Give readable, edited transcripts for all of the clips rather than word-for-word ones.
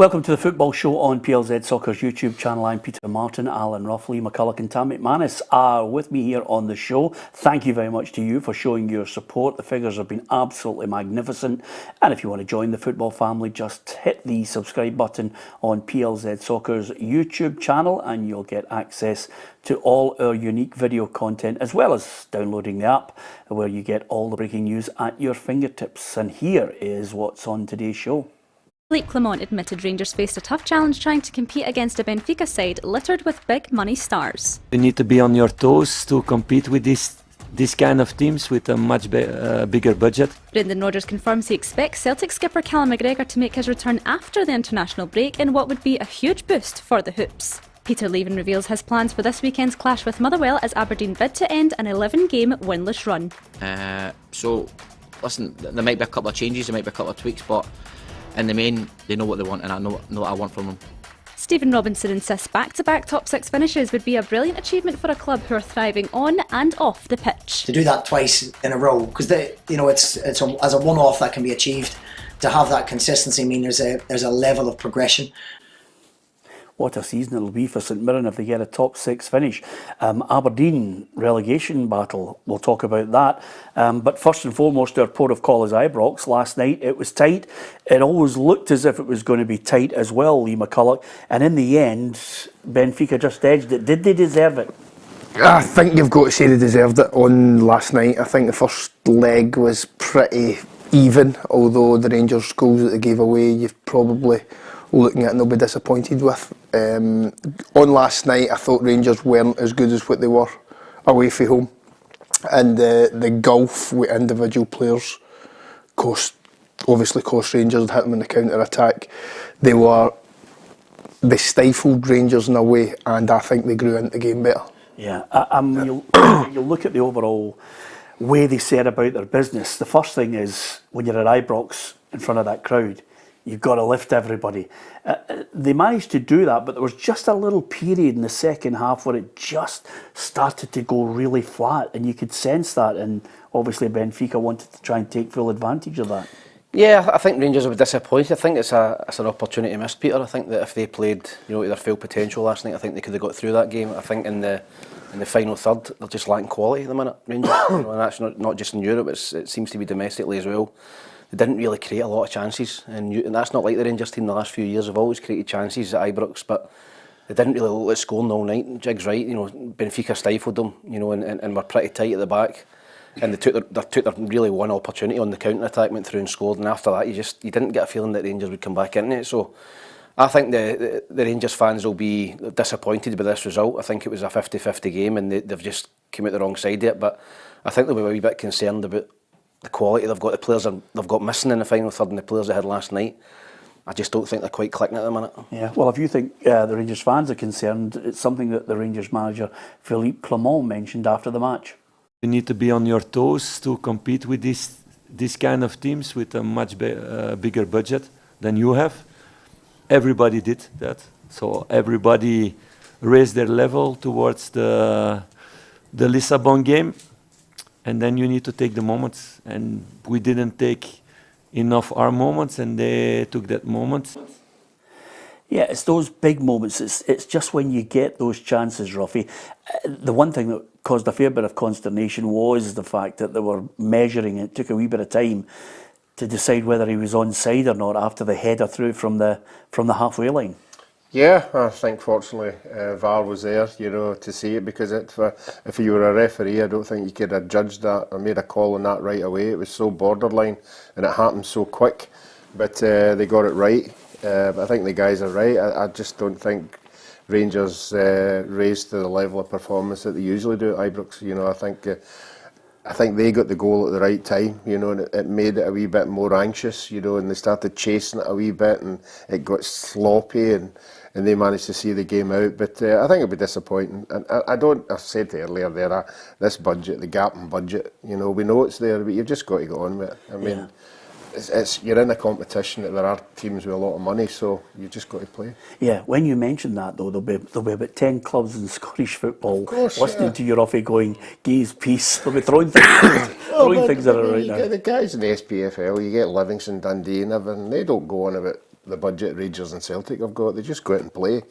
Welcome to the Football Show on PLZ Soccer's YouTube channel. I'm Peter Martin, Alan Ruffley, McCulloch and Tam McManus are with me here on the show. Thank you very much to you for showing your support. The figures have been absolutely magnificent. And if you want to join the football family, just hit the subscribe button on PLZ Soccer's YouTube channel and you'll get access to all our unique video content, as well as downloading the app where you get all the breaking news at your fingertips. And here is what's on today's show. Philippe Clement admitted Rangers faced a tough challenge trying to compete against a Benfica side littered with big money stars. You need to be on your toes to compete with these kind of teams with a much bigger budget. Brendan Rodgers confirms he expects Celtic skipper Callum McGregor to make his return after the international break in what would be a huge boost for the Hoops. Peter Leven reveals his plans for this weekend's clash with Motherwell as Aberdeen bid to end an 11-game winless run. So, listen, there might be a couple of changes, there might be a couple of tweaks, but in the main, they know what they want and I know what I want from them. Stephen Robinson insists back-to-back top six finishes would be a brilliant achievement for a club who are thriving on and off the pitch. To do that twice in a row, because it's as a one-off that can be achieved. To have that consistency, I mean, there's a level of progression. What a season it'll be for St Mirren if they get a top six finish. Aberdeen relegation battle, we'll talk about that. But first and foremost, our port of call is Ibrox. Last night it was tight. It always looked as if it was going to be tight as well, Lee McCulloch. And in the end, Benfica just edged it. Did they deserve it? I think you've got to say they deserved it on last night. I think the first leg was pretty even, although the Rangers goals that they gave away, you've probably looking at and they'll be disappointed with. On last night I thought Rangers weren't as good as what they were away from home, and the gulf with individual players obviously cost Rangers and hit them in the counter-attack. They stifled Rangers in a way, and I think they grew into the game better. Yeah, you'll look at the overall way they set about their business. The first thing is, when you're at Ibrox in front of that crowd, you've got to lift everybody. They managed to do that, but there was just a little period in the second half where it just started to go really flat, and you could sense that, and obviously Benfica wanted to try and take full advantage of that. Yeah, I think Rangers will be disappointed. I think it's an opportunity missed, Peter. I think that if they played to their full potential last night, I think they could have got through that game. I think in the final third, they're just lacking quality at the minute, Rangers. And that's not just in Europe, it seems to be domestically as well. They didn't really create a lot of chances, and that's not like the Rangers team the last few years. They've always created chances at Ibrox, but they didn't really look like scoring all night. Jig's right, Benfica stifled them, and were pretty tight at the back, and they took their really one opportunity on the counter attack, went through and scored, and after that you didn't get a feeling that Rangers would come back into it. So I think the Rangers fans will be disappointed by this result. I think it was a 50-50 game, and they've just come out the wrong side of it. But I think they'll be a wee bit concerned about the quality they've got, the players they've got missing in the final third, and the players they had last night. I just don't think they're quite clicking at the minute. Yeah, well, if you think the Rangers fans are concerned, it's something that the Rangers manager Philippe Clement mentioned after the match. You need to be on your toes to compete with these kind of teams with a much bigger budget than you have. Everybody did that, so everybody raised their level towards the Lisbon game. And then you need to take the moments, and we didn't take enough our moments, and they took that moment. Yeah, it's those big moments. It's just when you get those chances, Ruffy. The one thing that caused a fair bit of consternation was the fact that they were measuring it. It took a wee bit of time to decide whether he was onside or not after the header through from the halfway line. Yeah, I think fortunately VAR was there, to see it, because if you were a referee, I don't think you could have judged that or made a call on that right away. It was so borderline and it happened so quick, but they got it right. But I think the guys are right. I just don't think Rangers raised to the level of performance that they usually do at Ibrox. I think they got the goal at the right time, and it made it a wee bit more anxious, and they started chasing it a wee bit, and it got sloppy, and they managed to see the game out. But I think it'll be disappointing. And I said earlier there, this budget, the gap in budget, we know it's there, but you've just got to get on with it. I mean, you're in a competition that there are teams with a lot of money, so you've just got to play. Yeah, when you mention that though, there'll be about 10 clubs in Scottish football listening to you, Ruffy, going, "Gaze peace." They'll be throwing things at it right now. The guys in the SPFL, you get Livingston, Dundee, and everything. They don't go on about the budget Rangers and Celtic have got. They just go out and play.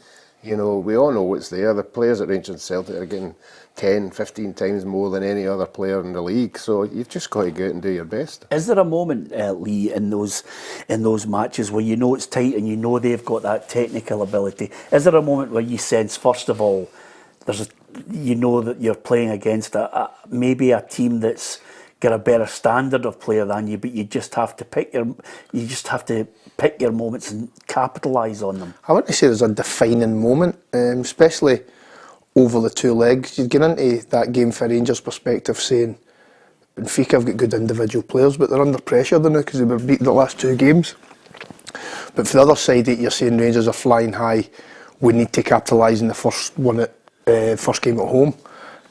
You know, we all know what's there. The players at Rangers and Celtic are getting 10, 15 times more than any other player in the league. So you've just got to go out and do your best. Is there a moment, Lee, in those matches where you know it's tight and you know they've got that technical ability? Is there a moment where you sense, first of all, you know that you're playing against maybe a team that's got a better standard of player than you, but you just have to pick your moments and capitalise on them? I wouldn't say there's a defining moment, especially over the two legs. You'd get into that game for Rangers' perspective saying Benfica have got good individual players, but they're under pressure now because they were beaten the last two games. But for the other side, you're saying Rangers are flying high. We need to capitalise in the first game at home.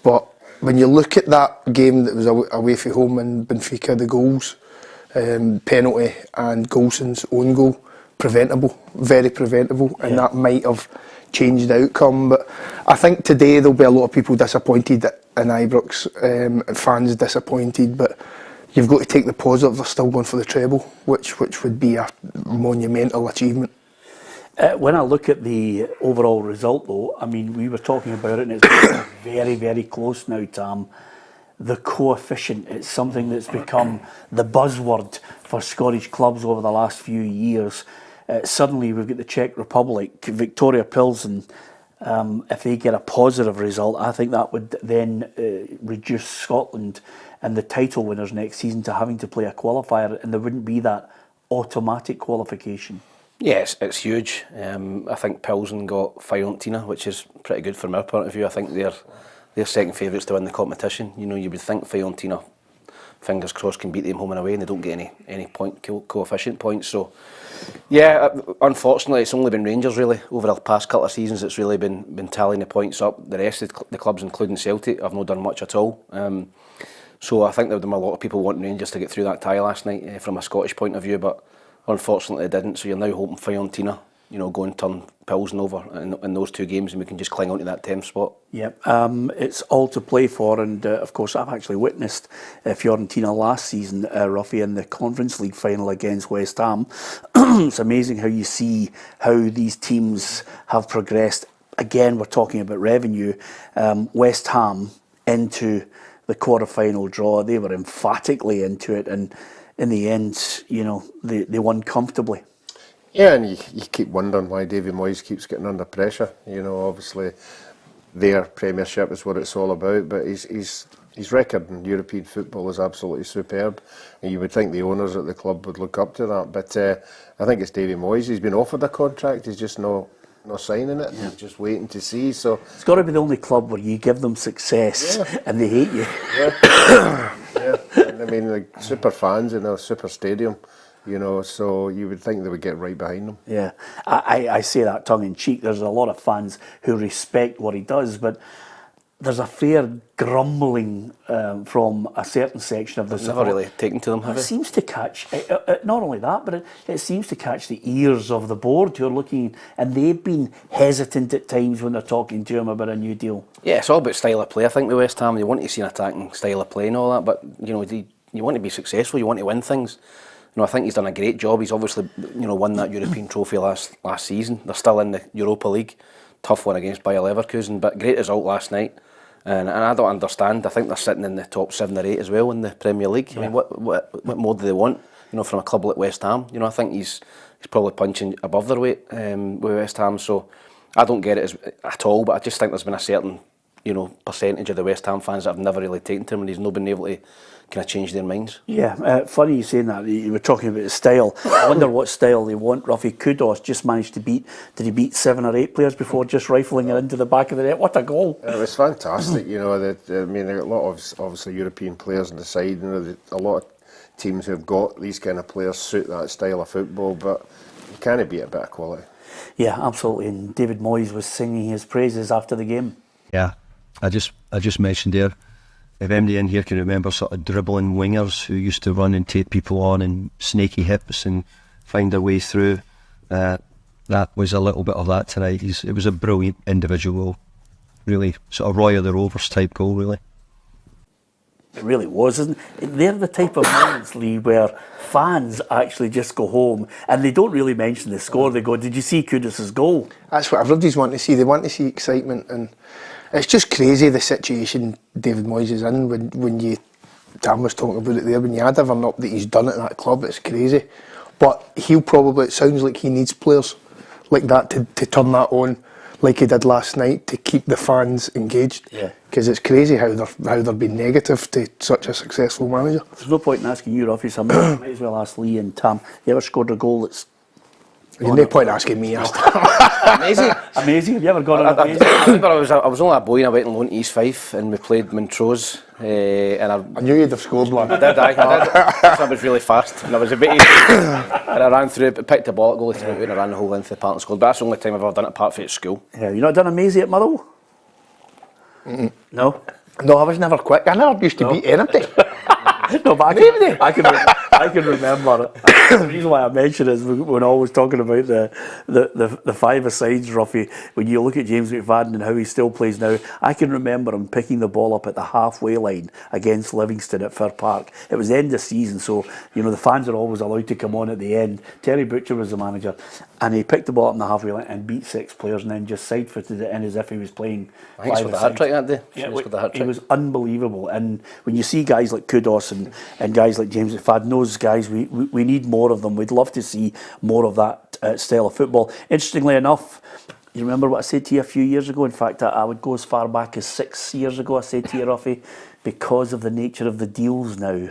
But when you look at that game that was away from home in Benfica, the goals, penalty and Golson's own goal, preventable, very preventable, and that might have changed the outcome. But I think today there'll be a lot of people disappointed in Ibrox, fans disappointed, but you've got to take the positive. They're still going for the treble, which would be a monumental achievement. When I look at the overall result, though, I mean, we were talking about it, and it's very, very close now, Tam. The coefficient, it's something that's become the buzzword for Scottish clubs over the last few years. Suddenly, we've got the Czech Republic, Victoria Pilsen. If they get a positive result, I think that would then reduce Scotland and the title winners next season to having to play a qualifier, and there wouldn't be that automatic qualification. Yes, it's huge. I think Pilsen got Fiorentina, which is pretty good from our point of view. I think they're second favourites to win the competition. You know, you would think Fiorentina, fingers crossed, can beat them home and away, and they don't get any point coefficient points. So, yeah, unfortunately, it's only been Rangers really over the past couple of seasons. It's really been tallying the points up. The rest of the clubs, including Celtic, have not done much at all. So I think there would have been a lot of people wanting Rangers to get through that tie last night from a Scottish point of view, but unfortunately it didn't. So you're now hoping Fiorentina, go and turn Pilsen over in those two games, and we can just cling on to that 10th spot. Yep, it's all to play for, and of course I've actually witnessed Fiorentina last season, Ruffy, in the Conference League final against West Ham. It's amazing how you see how these teams have progressed. Again, we're talking about revenue. West Ham into the quarter-final draw, they were emphatically into it, and in the end, they won comfortably. Yeah, and you keep wondering why David Moyes keeps getting under pressure. Obviously their Premiership is what it's all about, but his record in European football is absolutely superb, and you would think the owners at the club would look up to that. But I think it's David Moyes. He's been offered a contract, he's just not signing it. He's just waiting to see. So it's got to be the only club where you give them success and they hate you. Yeah. And I mean, like super fans in a super stadium. So you would think they would get right behind him. Yeah, I say that tongue in cheek. There's a lot of fans who respect what he does, but there's a fair grumbling from a certain section of the support. Never really taken to them, have it? Seems to catch, not only that, but it seems to catch the ears of the board who are looking, and they've been hesitant at times when they're talking to him about a new deal. Yeah, it's all about style of play. I think with West Ham, you want to see an attacking style of play and all that, but you want to be successful, you want to win things. I think he's done a great job. He's obviously, won that European trophy last season. They're still in the Europa League. Tough one against Bayer Leverkusen, but great result last night. And I don't understand. I think they're sitting in the top 7 or 8 as well in the Premier League. Yeah. I mean, what more do they want? From a club like West Ham. I think he's probably punching above their weight with West Ham. So I don't get it at all. But I just think there's been a certain percentage of the West Ham fans that have never really taken to him, and he's not been able to kind of change their minds. Yeah, funny you saying that. You were talking about his style. I wonder what style they want. Ruffy Kudos just managed to beat 7 or 8 players before just rifling it into the back of the net. What a goal! It was fantastic. They got a lot of obviously European players on the side. A lot of teams who've got these kind of players suit that style of football, but you can't beat a bit of quality. Yeah, absolutely. And David Moyes was singing his praises after the game. Yeah, I just mentioned there, if anybody in here can remember sort of dribbling wingers who used to run and take people on and snaky hips and find their way through, that was a little bit of that tonight. It was a brilliant individual goal, really sort of Roy of the Rovers type goal, really. It really was, isn't it? They're the type of moments, Lee, where fans actually just go home and they don't really mention the score. They go, "Did you see Kudus' goal?" That's what everybody's wanting to see. They want to see excitement, and it's just crazy the situation David Moyes is in. When you, Dan was talking about it there, when you add everything up that he's done at that club, it's crazy. But he'll probably, it sounds like he needs players like that to turn that on, like he did last night, to keep the fans engaged. Yeah. Because it's crazy how they're being negative to such a successful manager. There's no point in asking you, Ruffy, so I might as well ask Lee and Tam. You ever scored a goal that's... There's no point asking me. Amazing. Amazing. Have you ever got an amazing? I remember I was only a boy and I went on loan to East Fife and we played Montrose. And I knew you'd have scored one. I did. I was really fast and I was a bit easy. And I ran through it, picked the ball, goalie threw it out and I ran the whole length of the park and scored. But that's the only time I've ever done it apart from at school. Yeah, you not done amazing at Motherwell? No? No, I was never quick. I never used to beat anybody. No, but I can remember. The reason why I mention it is when I was talking about the five-a-sides, Ruffy, when you look at James McFadden and how he still plays now, I can remember him picking the ball up at the halfway line against Livingston at Fir Park. It was the end of season, so the fans are always allowed to come on at the end. Terry Butcher was the manager, and he picked the ball up in the halfway line and beat 6 players and then just side-footed it in as if he was playing. I think he scored a hat-trick that day. Yeah, he was unbelievable. And when you see guys like Kudus and guys like James McFadden, those guys, we need more of them. We'd love to see more of that style of football. Interestingly enough, you remember what I said to you a few years ago? In fact, I would go as far back as 6 years ago. I said to you, Ruffy, because of the nature of the deals now,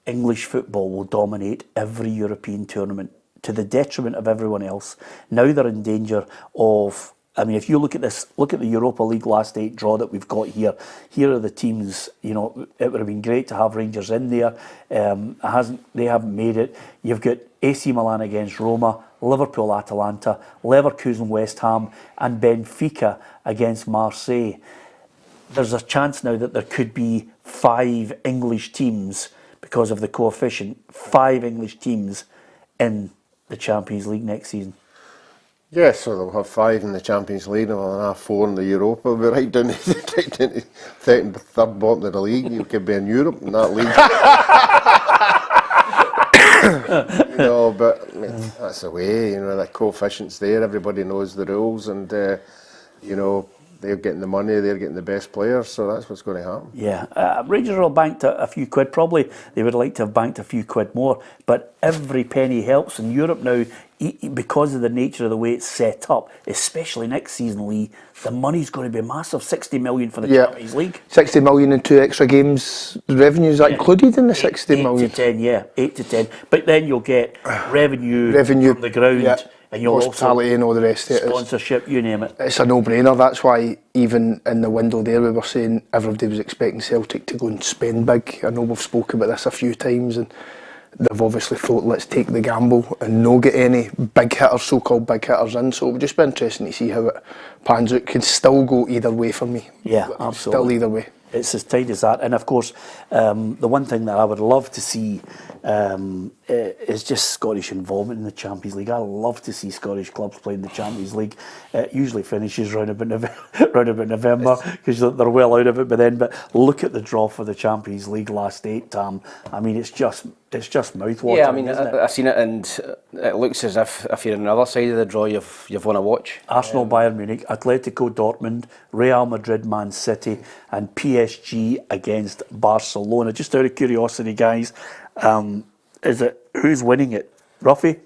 English football will dominate every European tournament to the detriment of everyone else. Now they're in danger of... I mean, if you look at this, look at the Europa League last 8 draw that we've got here. Here are the teams, it would have been great to have Rangers in there. They haven't made it. You've got AC Milan against Roma, Liverpool Atalanta, Leverkusen West Ham, and Benfica against Marseille. There's a chance now that there could be 5 English teams, because of the coefficient, 5 English teams in the Champions League next season. Yeah, so they'll have 5 in the Champions League and they'll have 4 in the Europa. We're right down to third bottom of the league. You could be in Europe in that league. But I mean, that's the way, that coefficient's there. Everybody knows the rules and, they're getting the money, they're getting the best players, so that's what's going to happen. Yeah, Rangers will banked a few quid. Probably they would like to have banked a few quid more, but every penny helps in Europe now because of the nature of the way it's set up, especially next season, Lee. The money's going to be massive, 60 million for the Champions League. 60 million and 2 extra games revenue, is that included in the 60 million? 8 to 10, yeah, 8 to 10. But then you'll get revenue from the ground. And you'll hospitality and all the rest of it. Sponsorship, you name it. It's a no-brainer. That's why even in the window there we were saying everybody was expecting Celtic to go and spend big. I know we've spoken about this a few times and they've obviously thought let's take the gamble and no get any big hitters, so-called big hitters in. So it would just be interesting to see how it pans out. Can still go either way for me. Yeah, absolutely. Still either way. It's as tight as that. And of course, the one thing that I would love to see is just Scottish involvement in the Champions League. I love to see Scottish clubs playing the Champions League. It usually finishes round about November because they're well out of it by then. But look at the draw for the Champions League last 8, Tam. I mean, it's just mouthwatering. Yeah, I mean, I've seen it, and it looks as if you're on the other side of the draw, you've won a watch. Arsenal, Bayern Munich, Atletico Dortmund, Real Madrid, Man City, and PSG against Barcelona. Just out of curiosity, guys, is it who's winning it? Ruffy?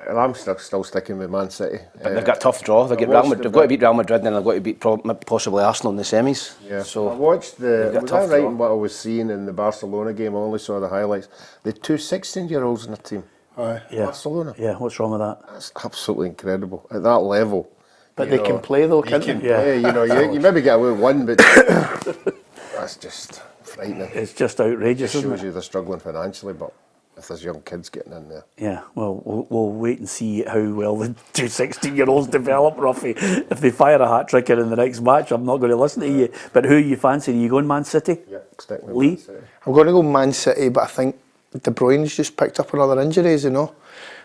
Well, I'm still sticking with Man City. But they've got a tough draw. They've got to beat Real Madrid, and then they've got to beat possibly Arsenal in the semis. Yeah. So I watched was that right in what I was seeing in the Barcelona game? I only saw the highlights. They had 2 16-year-olds in the team. Yeah. Barcelona. Yeah, what's wrong with that? That's absolutely incredible at that level. But they can play though, can't they? Yeah, you maybe get away with one, but that's just frightening. It's just outrageous, It isn't shows it? you they're struggling financially, but if there's young kids getting in there. Yeah, well, we'll wait and see how well the 2 16-year-olds develop, Ruffy. If they fire a hat-trick in the next match, I'm not going to listen to you. But who are you fancying? Are you going Man City? Yeah, stick with Lee? Man City. I'm going to go Man City, but I think De Bruyne's just picked up another injury,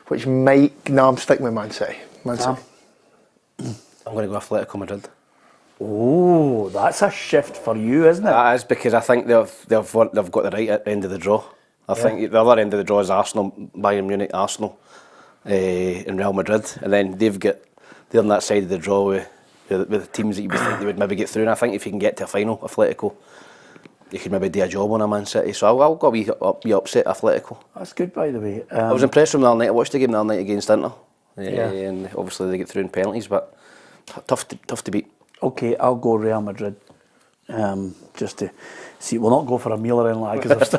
which might... No, I'm sticking with Man City. Man City. I'm going to go Atletico Madrid. Oh, that's a shift for you, isn't it? That is, because I think they've got the right end of the draw. I think the other end of the draw is Arsenal, Bayern Munich, Arsenal, and Real Madrid, and then they're on that side of the draw with the teams that you would think they would maybe get through. And I think if you can get to a final, Atletico, you could maybe do a job on a Man City. So I'll go be upset Atletico. That's good, by the way. I was impressed from the other night. I watched the game the other night against Inter, and obviously they get through in penalties, but tough to beat. Okay, I'll go Real Madrid. Just to see, we'll not go for a meal or anything like that, because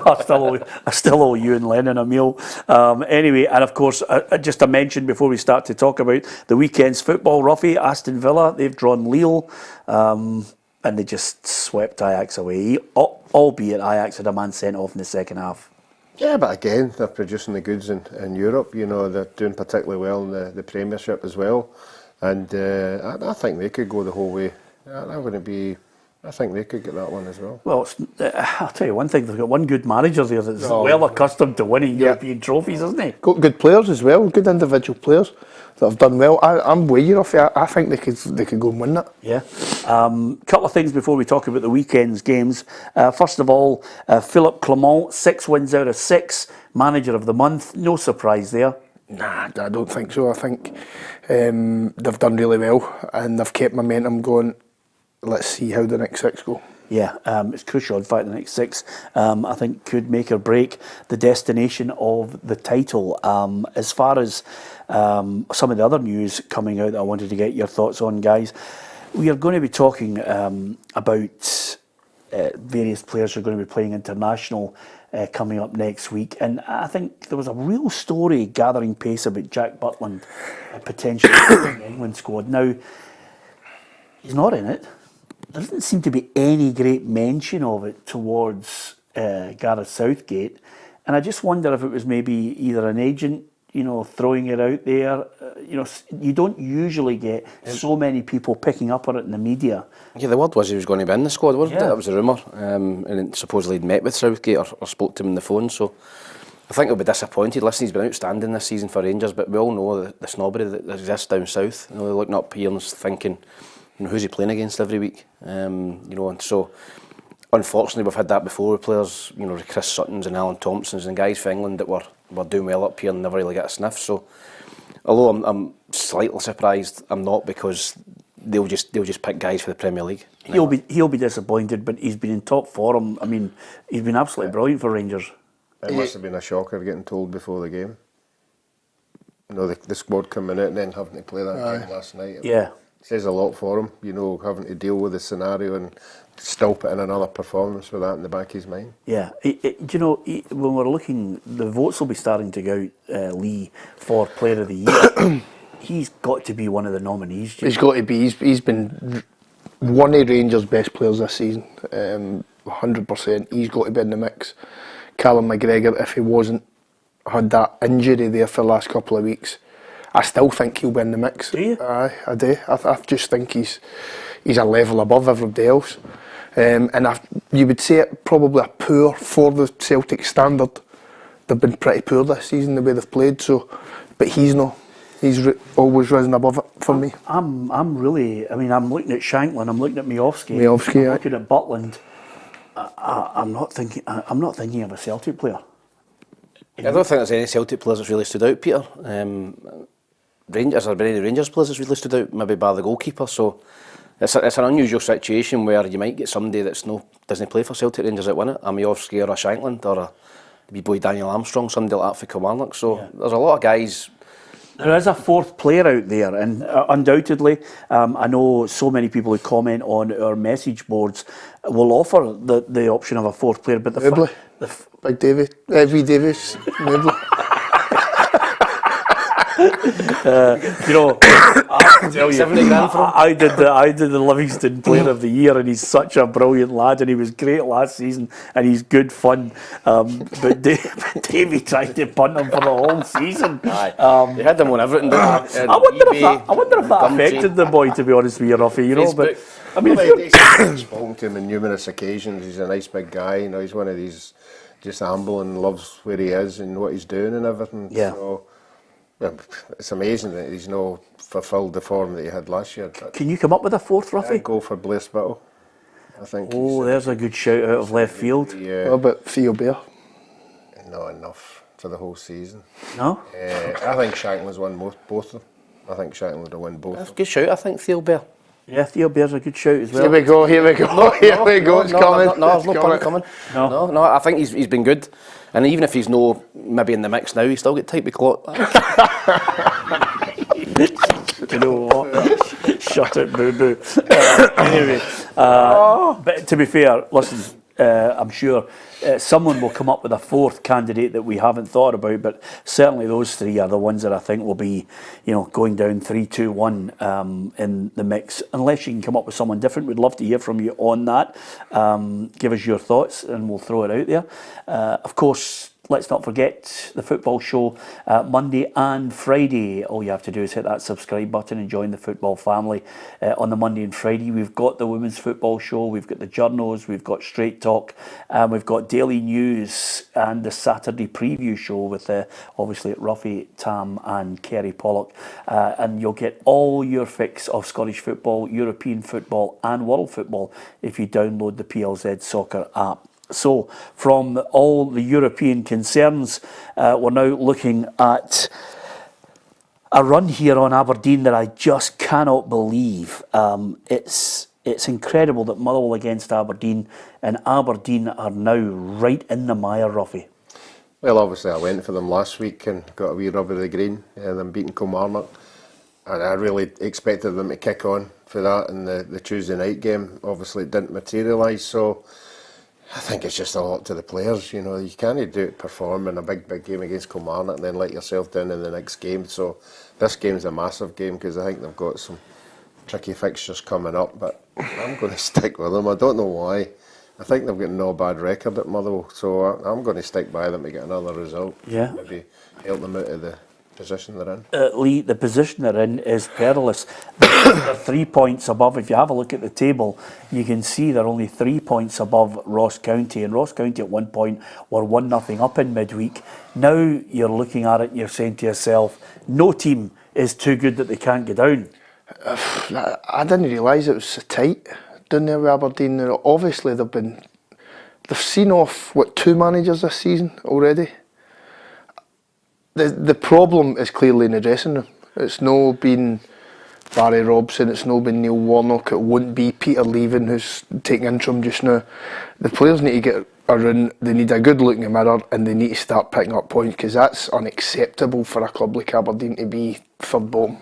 I still owe you and Lennon a meal. Anyway, and of course, just a mention before we start to talk about the weekend's football, Ruffy, Aston Villa, they've drawn Lille, and they just swept Ajax away, albeit Ajax had a man sent off in the second half. Yeah, but again, they're producing the goods in Europe. You know, they're doing particularly well in the Premiership as well. And I think they could go the whole way. I think they could get that one as well. Well, I'll tell you one thing, they've got one good manager there that's well accustomed to winning European trophies, isn't he? Got good players as well, good individual players that have done well. I'm way off. I think they could go and win that. Yeah. Couple of things before we talk about the weekend's games. First of all, Philippe Clement, 6 wins out of 6, manager of the month. No surprise there. Nah, I don't think so. I think they've done really well and they've kept momentum going. Let's see how the next 6 go. Yeah, it's crucial. In fact, the next 6, I think, could make or break the destination of the title. As far as some of the other news coming out that I wanted to get your thoughts on, guys, we are going to be talking about various players who are going to be playing international coming up next week, and I think there was a real story gathering pace about Jack Butland potentially in the England squad. Now, he's not in it. There doesn't seem to be any great mention of it towards Gareth Southgate, and I just wonder if it was maybe either an agent, throwing it out there. You don't usually get so many people picking up on it in the media. Yeah, the word was he was going to be in the squad, wasn't it? That was a rumour, and supposedly he'd met with Southgate or spoke to him on the phone. So I think he'll be disappointed. Listen, he's been outstanding this season for Rangers, but we all know the snobbery that exists down south. They're looking up here and thinking, who's he playing against every week? And so unfortunately we've had that before with players, Chris Suttons and Alan Thompsons and guys for England that were doing well up here and never really get a sniff. So although I'm slightly surprised, I'm not, because they'll just pick guys for the Premier League. He'll be disappointed, but he's been in top form. I mean, he's been absolutely brilliant for Rangers. It must have been a shocker getting told before the game. The squad coming out and then having to play that game last night. Yeah. It says a lot for him, having to deal with the scenario and still put in another performance with that in the back of his mind. Yeah, when we're looking, the votes will be starting to go out, Lee, for Player of the Year. He's got to be one of the nominees. He's got to be. He's been one of Rangers' best players this season, 100%. He's got to be in the mix. Callum McGregor, if he wasn't, had that injury there for the last couple of weeks, I still think he'll be in the mix. Do you? Aye, I do. I just think he's a level above everybody else. And you would say it probably a poor for the Celtic standard. They've been pretty poor this season the way they've played. So, but he's not. He's always risen above it for me. I'm really. I mean, I'm looking at Shanklin. I'm looking at Miovski. I'm looking at Butland. I'm not thinking of a Celtic player. I don't think there's any Celtic players that's really stood out, Peter. Rangers, are there any Rangers players that's really stood out? Maybe by the goalkeeper. So it's an unusual situation where you might get somebody doesn't play for Celtic Rangers that win it. A Miovski or a Shanklin or a wee boy Daniel Armstrong, somebody like that for Kilmarnock. So there's a lot of guys. There is a fourth player out there, and undoubtedly, I know so many people who comment on our message boards will offer the option of a fourth player, but Big Davy, Evie Davis, Mobley. I tell you, I did the Livingston Player of the Year, and he's such a brilliant lad, and he was great last season, and he's good fun. But Davy tried to punt him for the whole season. They had him on everything. I wonder if that affected the boy, to be honest with you, Ruffy. But I mean, I've spoken to him on numerous occasions. He's a nice big guy. He's one of these just humble and loves where he is and what he's doing and everything. Yeah. So, Well, it's amazing that he's not fulfilled the form that he had last year. Can you come up with a fourth, Ruffy? I'd go for Blair Spittle. I think. Oh, there's a good shout out of left field. What about Theo Bear? Not enough for the whole season. No? I think Shankland's won both of them. I think Shankland would have won both. That's a good shout, I think, Theo Bear. Yeah, Theo Bear's a good shout as well. Here we go, here we go, here we go, it's coming. No, there's no point coming. No, I think he's been good. And even if he's no maybe in the mix now, he's still got type of clock. Do you know what? Shut it, boo-boo. Anyway, but to be fair, listen, I'm sure someone will come up with a fourth candidate that we haven't thought about, but certainly those three are the ones that I think will be, going down 3-2-1 in the mix. Unless you can come up with someone different, we'd love to hear from you on that. Give us your thoughts and we'll throw it out there. Of course, let's not forget the football show Monday and Friday. All you have to do is hit that subscribe button and join the football family on the Monday and Friday. We've got the women's football show, we've got the journals, we've got Straight Talk, and we've got daily news and the Saturday preview show with obviously Ruffy, Tam and Kerry Pollock. And you'll get all your fix of Scottish football, European football and world football if you download the PLZ Soccer app. So, from all the European concerns, we're now looking at a run here on Aberdeen that I just cannot believe. It's incredible that Motherwell against Aberdeen, and Aberdeen are now right in the mire, Ruffy. Well, obviously I went for them last week and got a wee rub of the green, them beating Kilmarnock. And I really expected them to kick on for that in the Tuesday night game. Obviously it didn't materialise, so I think it's just a lot to the players. You can't perform in a big game against Kilmarnock and then let yourself down in the next game. So this game's a massive game because I think they've got some tricky fixtures coming up. But I'm going to stick with them. I don't know why. I think they've got no bad record at Motherwell, so I'm going to stick by them to get another result. Yeah. Maybe help them out of the position they're in. Lee, the position they're in is perilous. They're 3 points above. If you have a look at the table, you can see they're only 3 points above Ross County, and Ross County at one point were 1-0 up in midweek. Now you're looking at it and you're saying to yourself, no team is too good that they can't get down. I didn't realise it was so tight down there with Aberdeen. Obviously they've seen off, 2 managers this season already. The problem is clearly in the dressing room. It's no been Barry Robson, it's no been Neil Warnock, it won't be Peter Leaving who's taking interim just now. The players need to get around, they need a good look in the mirror and they need to start picking up points, because that's unacceptable for a club like Aberdeen to be third bottom.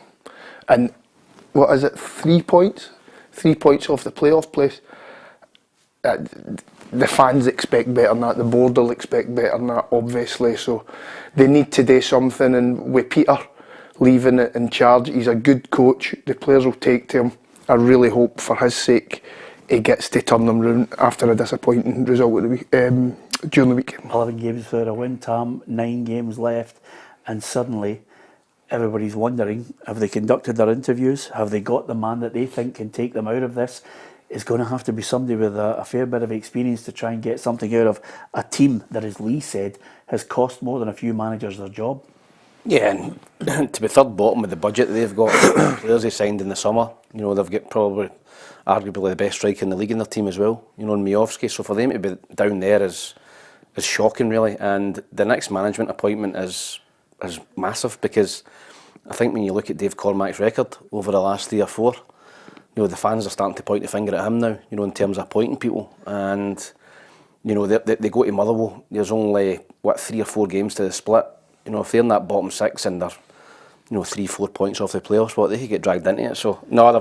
And what is it, 3 points? 3 points off the playoff place. The fans expect better than that, the board will expect better than that, obviously, so they need to do something. And with Peter Leaving it in charge, he's a good coach, the players will take to him. I really hope for his sake he gets to turn them round after a disappointing result of the during the week. 11 games for a win, Tam, 9 games left, and suddenly everybody's wondering, have they conducted their interviews? Have they got the man that they think can take them out of this? It's going to have to be somebody with a fair bit of experience to try and get something out of a team that, as Lee said, has cost more than a few managers their job. Yeah, and to be third bottom with the budget that they've got, the players they signed in the summer, they've got probably arguably the best striker in the league in their team as well, in Miovski. So for them to be down there is shocking, really. And the next management appointment is massive, because I think when you look at Dave Cormack's record over the last 3 or 4, the fans are starting to point the finger at him now, in terms of appointing people. And, they go to Motherwell, there's only, 3 or 4 games to the split. If they're in that bottom 6 and they're, 3-4 points off the playoffs, they could get dragged into it. So, no,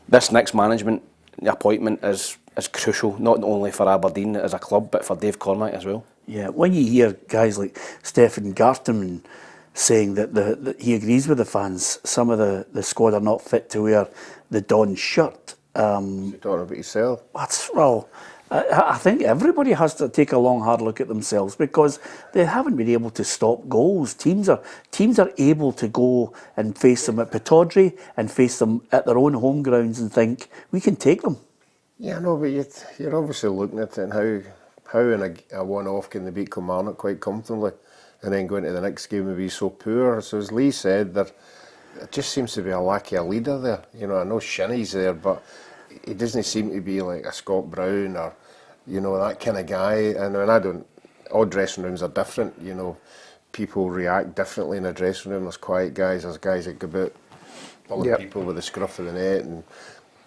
this next management appointment is crucial, not only for Aberdeen as a club, but for Dave Cormack as well. Yeah, when you hear guys like Stephen Garton saying that he agrees with the fans, some of the squad are not fit to wear the Don shirt. You're talking about yourself? I think everybody has to take a long, hard look at themselves, because they haven't been able to stop goals. Teams are able to go and face them at POTY and face them at their own home grounds and think, we can take them. Yeah, no, but you're obviously looking at it and how in a one-off can they beat Kilmarnock quite comfortably. and then going to the next game and be so poor. So as Lee said, there just seems to be a lack of a leader there. You know, I know Shinnie's there, but he doesn't seem to be like a Scott Brown or, you know, that kind of guy. And I don't. All dressing rooms are different. You know, people react differently in a dressing room. There's quiet guys. There's guys that go about pulling people with the scruff of the net, and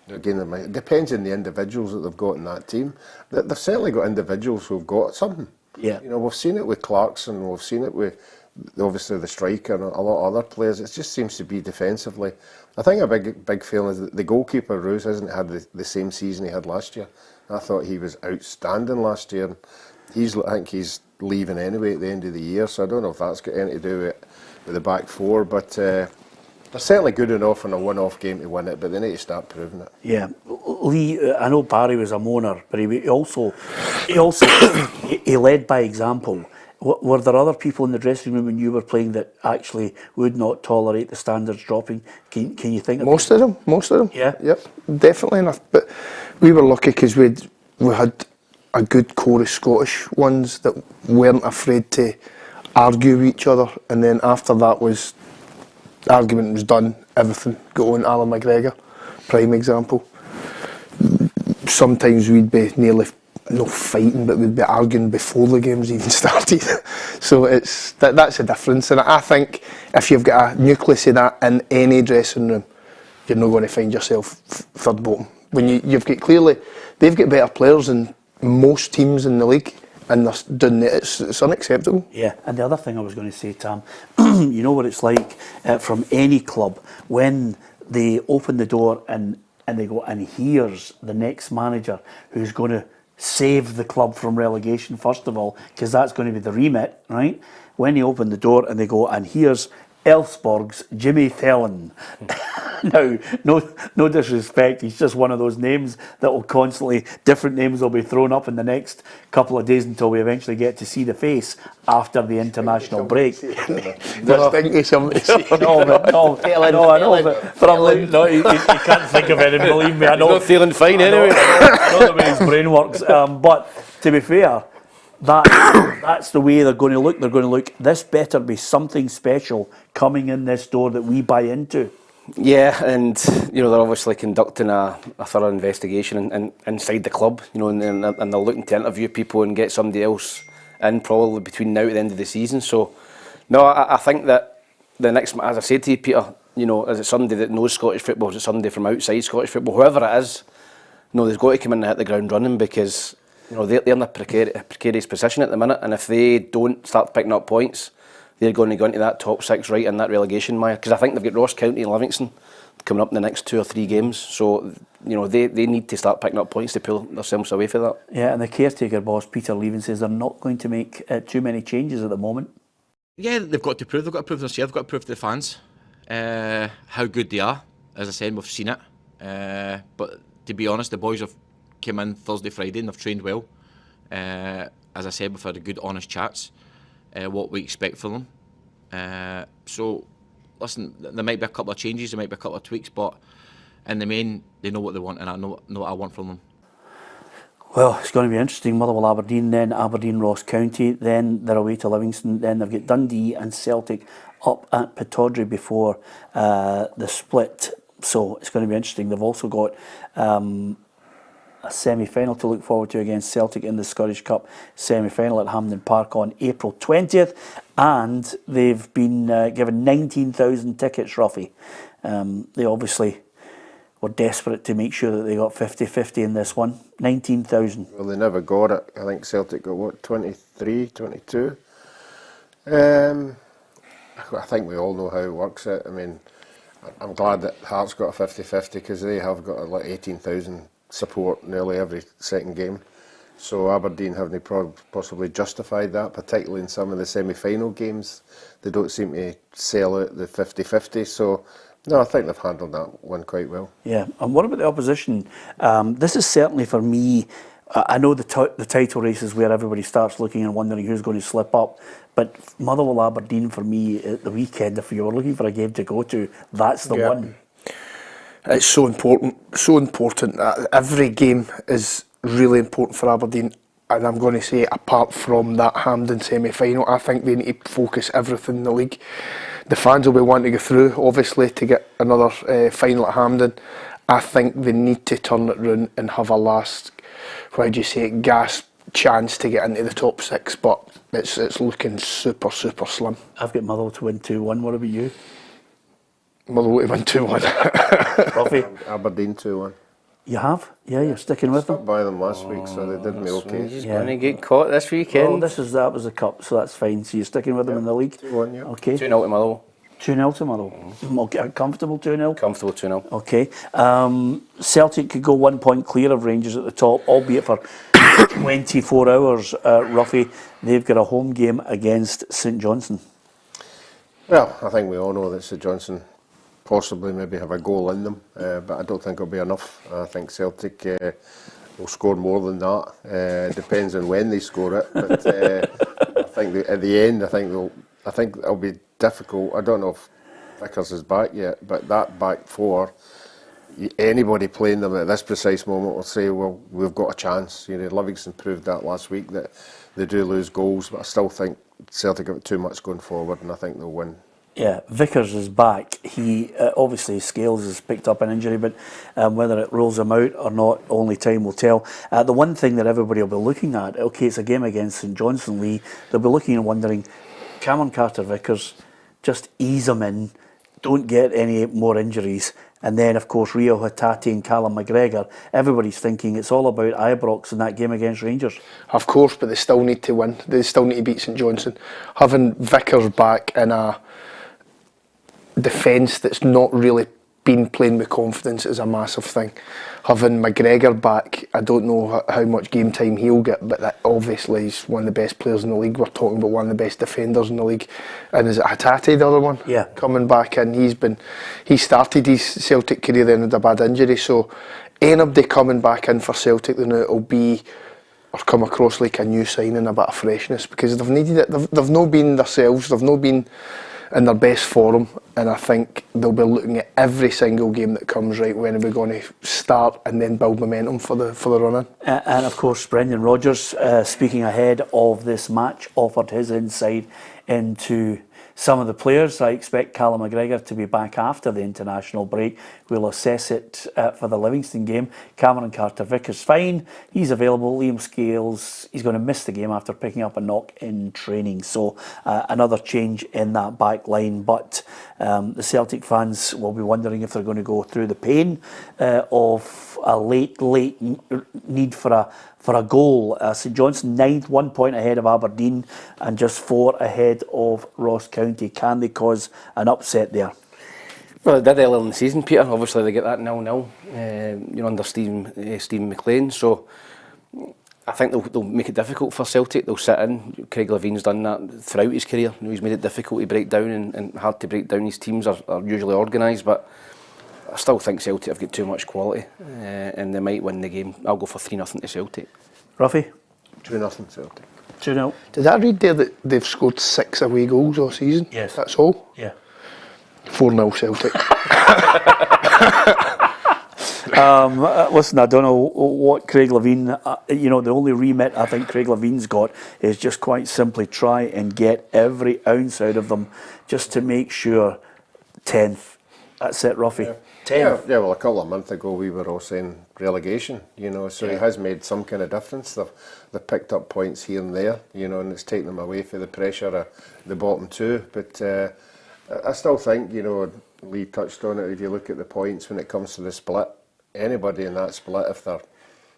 again, it depends on the individuals that they've got in that team. They've certainly got individuals who've got something. Yeah. You know, we've seen it with Clarkson, we've seen it with obviously the striker and a lot of other players. It just seems to be defensively. I think a big feeling is that the goalkeeper, Roos, hasn't had the same season he had last year. I thought he was outstanding last year. I think he's leaving anyway at the end of the year, so I don't know if that's got anything to do with the back four, but they're certainly good enough in a one-off game to win it, but they need to start proving it. Yeah, Lee, I know Barry was a moaner, but he also he led by example. Were there other people in the dressing room when you were playing that actually would not tolerate the standards dropping? Can you think of Most of them. Yeah. Yep, definitely enough. But we were lucky because we had a good core of Scottish ones that weren't afraid to argue with each other, and then after that was argument was done, everything got on. Callum McGregor, prime example. Sometimes we'd be nearly not fighting, but we'd be arguing before the games even started. So that's the difference, and I think if you've got a nucleus of that in any dressing room, you're not going to find yourself third bottom. When you've got clearly, they've got better players than most teams in the league, and they're doing it. It's unacceptable. Yeah, and the other thing I was going to say, Tam, you know what it's like from any club when they open the door and they go, and here's the next manager who's going to save the club from relegation, first of all, because that's going to be the remit, right? When they open the door and they go, and here's Elfsborg's Jimmy Fallon. Now, no disrespect, he's just one of those names that will constantly, different names will be thrown up in the next couple of days until we eventually get to see the face after the international break. No, I know, but I'm like, no, he can't think of it, and believe me, I know. He's not feeling fine anyway. I know the way his brain works, but to be fair, that's the way they're going to look. They're going to look, this better be something special coming in this door that we buy into. Yeah, and you know, they're obviously conducting a thorough investigation inside the club, you know, and they're looking to interview people and get somebody else in probably between now and the end of the season. So, no, I think that the next, as I said to you, Peter, you know, is it somebody that knows Scottish football? Is it somebody from outside Scottish football? Whoever it is, you know, they've got to come in and hit the ground running, because you know they're in a precarious position at the minute, and if they don't start picking up points, they're going to go into that top six right in that relegation mire, because I think they've got Ross County and Livingston coming up in the next 2 or 3 games, so you know they need to start picking up points to pull themselves away from that. Yeah, and the caretaker boss Peter Leven says they're not going to make too many changes at the moment. Yeah, they've got to prove themselves, they've got to prove to the fans how good they are. As I said, we've seen it, but to be honest, the boys have came in Thursday, Friday, and they've trained well. As I said, we've had a good, honest chats. What we expect from them. So, listen, there might be a couple of changes, there might be a couple of tweaks, but in the main, they know what they want, and I know what I want from them. Well, it's going to be interesting. Motherwell, Aberdeen, then Aberdeen, Ross County, then they're away to Livingston, then they've got Dundee and Celtic up at POTY before the split. So it's going to be interesting. They've also got a semi-final to look forward to against Celtic in the Scottish Cup semi-final at Hampden Park on April 20th, and they've been given 19,000 tickets, Ruffy. They obviously were desperate to make sure that they got 50-50 in this one. 19,000. Well, they never got it. I think Celtic got, what, 23, 22? I think we all know how it works. I mean, I'm glad that Hearts got a 50-50, because they have got like 18,000 support nearly every second game. So Aberdeen haven't possibly justified that, particularly in some of the semi-final games. They don't seem to sell out the 50-50. So, no, I think they've handled that one quite well. Yeah, and what about the opposition? This is certainly for me, I know the title race is where everybody starts looking and wondering who's going to slip up, but Motherwell Aberdeen for me at the weekend, if you were looking for a game to go to, that's the one. It's so important, so important. Every game is really important for Aberdeen. and I'm going to say apart from that Hampden semi-final, I think they need to focus everything in the league. The fans will be wanting to go through, obviously, to get another final at Hampden. I think they need to turn it round and have a last, gasp chance to get into the top 6, but it's looking super slim. I've got Motherwell to win 2-1. What about you? Motherwell to win 2-1. Ruffy? Aberdeen 2-1. You have? Yeah, you're sticking with them? Stuck by them last week, so they did me okay. He's going to get caught this weekend. Well, that was the cup, so that's fine. So you're sticking with them in the league? 2-1, yeah. Okay. 2-0 to Motherwell. 2-0 to Motherwell. Okay, comfortable 2-0? Comfortable 2-0. Okay. Celtic could go 1 point clear of Rangers at the top, albeit for 24 hours, Ruffy. They've got a home game against St Johnstone. Well, I think we all know that St Johnstone possibly maybe have a goal in them, but I don't think it'll be enough. I think Celtic will score more than that. Depends on when they score it, but I think at the end, I think it'll be difficult. I don't know if Vickers is back yet, but that back four, anybody playing them at this precise moment will say, well, we've got a chance. You know, Livingston proved that last week that they do lose goals, but I still think Celtic have too much going forward, and I think they'll win. Yeah, Vickers is back. He obviously Scales has picked up an injury, but whether it rolls him out or not, only time will tell. The one thing that everybody will be looking at, okay, it's a game against St Johnstone, Lee. They'll be looking and wondering, Cameron Carter-Vickers, just ease him in, don't get any more injuries. And then, of course, Rio Hatate and Callum McGregor. Everybody's thinking it's all about Ibrox in that game against Rangers. Of course, but they still need to win. They still need to beat St Johnstone. Having Vickers back in a defence that's not really been playing with confidence is a massive thing. Having McGregor back, I don't know how much game time he'll get, but that obviously he's one of the best players in the league. We're talking about one of the best defenders in the league. And is it Hatate, the other one? Yeah. Coming back in, he started his Celtic career then with a bad injury, so anybody coming back in for Celtic then it'll be or come across like a new signing, a bit of freshness, because they've needed it. They've not been themselves, they've not been in their best form, and I think they'll be looking at every single game that comes, right, when are we going to start and then build momentum for the run-in. And of course, Brendan Rodgers, speaking ahead of this match, offered his insight into some of the players. I expect Callum McGregor to be back after the international break. We'll assess it for the Livingston game. Cameron Carter-Vickers fine. He's available. Liam Scales, he's going to miss the game after picking up a knock in training. So another change in that back line. But the Celtic fans will be wondering if they're going to go through the pain of a late need for a goal. St Johnstone 9th, 1 point ahead of Aberdeen and just 4 ahead of Ross County. Can they cause an upset there? Well, they did earlier in the season, Peter. Obviously, they get that 0-0 under Stephen McLean. So I think they'll make it difficult for Celtic. They'll sit in. Craig Levine's done that throughout his career. You know, he's made it difficult to break down and hard to break down. His teams are usually organised, but I still think Celtic have got too much quality and they might win the game. I'll go for 3-0 to Celtic. Ruffy? 2-0 Celtic. 2-0. Did I read there that they've scored 6 away goals all season? Yes. That's all? Yeah. 4-0 Celtic. Listen, I don't know what Craig Levine, the only remit I think Craig Levine's got is just quite simply try and get every ounce out of them just to make sure 10th. That's it, Ruffy. Yeah. 10th. Yeah, well, a couple of months ago we were all saying relegation, so he has made some kind of difference. They've picked up points here and there, and it's taken them away from the pressure of the bottom two. But I still think, Lee touched on it, if you look at the points when it comes to the split, anybody in that split, if they're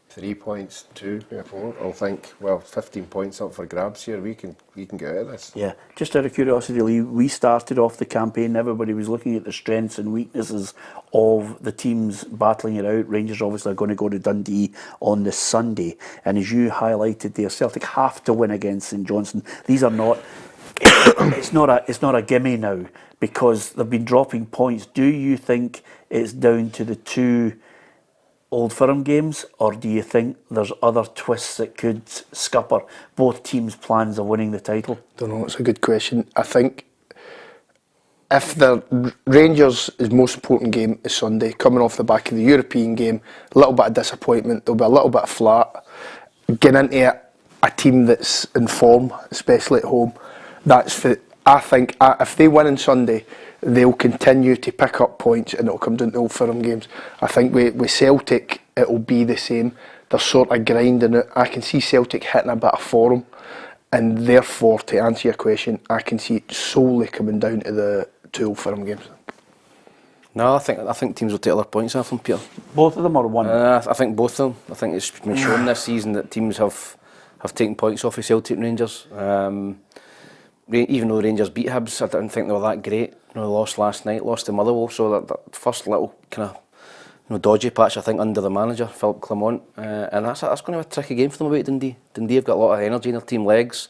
3 points, 2, 4, I'll think, 15 points up for grabs here, we can get out of this. Yeah, just out of curiosity, Lee, we started off the campaign, everybody was looking at the strengths and weaknesses of the teams battling it out. Rangers obviously are going to go to Dundee on this Sunday, and as you highlighted there, Celtic have to win against St Johnstone. These are not, it's not a gimme now, because they've been dropping points. Do you think it's down to the 2 Old Firm games, or do you think there's other twists that could scupper both teams' plans of winning the title? Don't know, it's a good question. I think if the Rangers' most important game is Sunday, coming off the back of the European game, a little bit of disappointment, they'll be a little bit flat. Getting into it a team that's in form, especially at home. I think if they win on Sunday, they'll continue to pick up points and it'll come down to Old Firm games. I think with Celtic, it'll be the same. They're sort of grinding it. I can see Celtic hitting a bit of form, and therefore, to answer your question, I can see it solely coming down to the 2 Old Firm games. No, I think teams will take other points off them, Peter. Both of them or one? I think both of them. I think it's been shown this season that teams have taken points off of Celtic and Rangers. Even though Rangers beat Hibs, I didn't think they were that great. They lost last night, lost to Motherwell, so that first little kind of dodgy patch, I think, under the manager, Philippe Clement, and that's going to be a tricky game for them away at Dundee. Dundee have got a lot of energy in their team legs,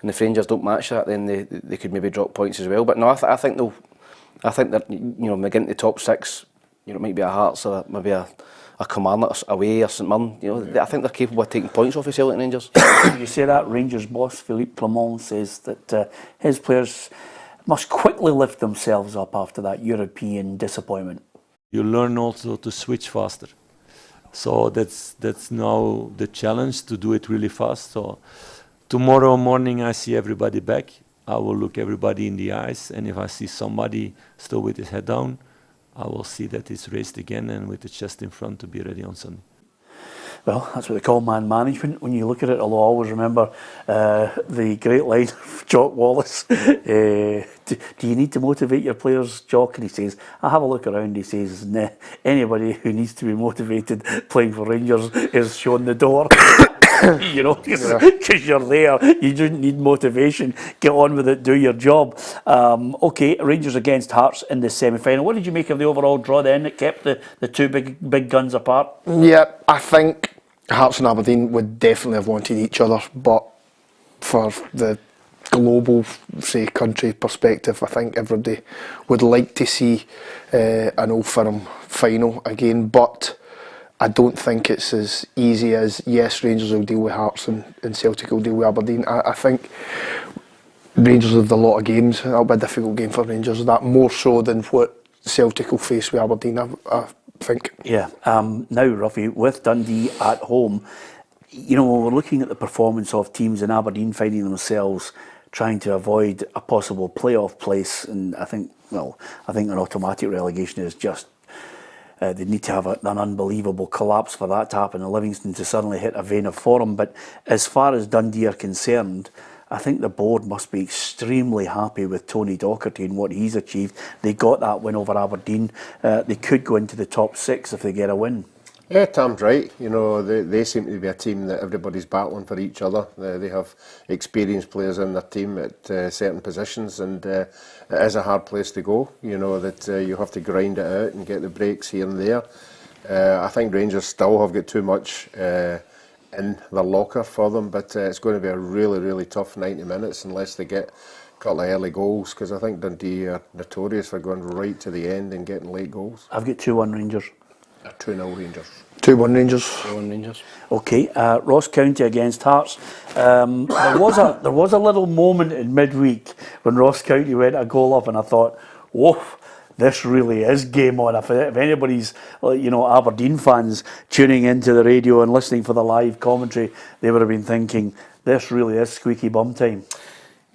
and if Rangers don't match that, then they could maybe drop points as well. But no, I think that maybe getting the top 6, it might be a Hearts or maybe a Kilmarnock away or St Mirren. I think they're capable of taking points off of Celtic and Rangers. You say that Rangers boss Philippe Clement says that his players must quickly lift themselves up after that European disappointment. You learn also to switch faster. So that's now the challenge, to do it really fast. So tomorrow morning I see everybody back. I will look everybody in the eyes, and if I see somebody still with his head down, I will see that it's raised again and with the chest in front to be ready on Sunday. Well, that's what they call man management. When you look at it, I'll always remember the great line of Jock Wallace. Do you need to motivate your players, Jock? And he says, I have a look around. He says, nah, anybody who needs to be motivated playing for Rangers is shown the door. Because you're there. You don't need motivation. Get on with it, do your job. Okay, Rangers against Hearts in the semi-final. What did you make of the overall draw then? It kept the two big guns apart. Yeah, I think Hearts and Aberdeen would definitely have wanted each other, but for the global, say, country perspective, I think everybody would like to see an Old Firm final again, but I don't think it's as easy as, yes, Rangers will deal with Hearts and Celtic will deal with Aberdeen. I think Rangers have a lot of games. That'll be a difficult game for Rangers. That more so than what Celtic will face with Aberdeen, I think. Yeah. Now, Ruffy, with Dundee at home, when we're looking at the performance of teams in Aberdeen finding themselves trying to avoid a possible playoff place, and I think an automatic relegation is just they need to have an unbelievable collapse for that to happen, and Livingston to suddenly hit a vein of form. But as far as Dundee are concerned, I think the board must be extremely happy with Tony Docherty and what he's achieved. They got that win over Aberdeen. They could go into the top 6 if they get a win. Yeah, Tom's right. They seem to be a team that everybody's battling for each other. They have experienced players in their team at certain positions, and it is a hard place to go. That you have to grind it out and get the breaks here and there. I think Rangers still have got too much in their locker for them, but it's going to be a really, really tough 90 minutes unless they get a couple of early goals, because I think Dundee are notorious for going right to the end and getting late goals. I've got 2-1 Rangers. 2-0 Rangers. 2-1 Rangers. 2-1 Rangers. Okay, Ross County against Hearts. There was a little moment in midweek when Ross County went a goal up, and I thought, whoa, this really is game on. If anybody's, Aberdeen fans tuning into the radio and listening for the live commentary, they would have been thinking, this really is squeaky bum time.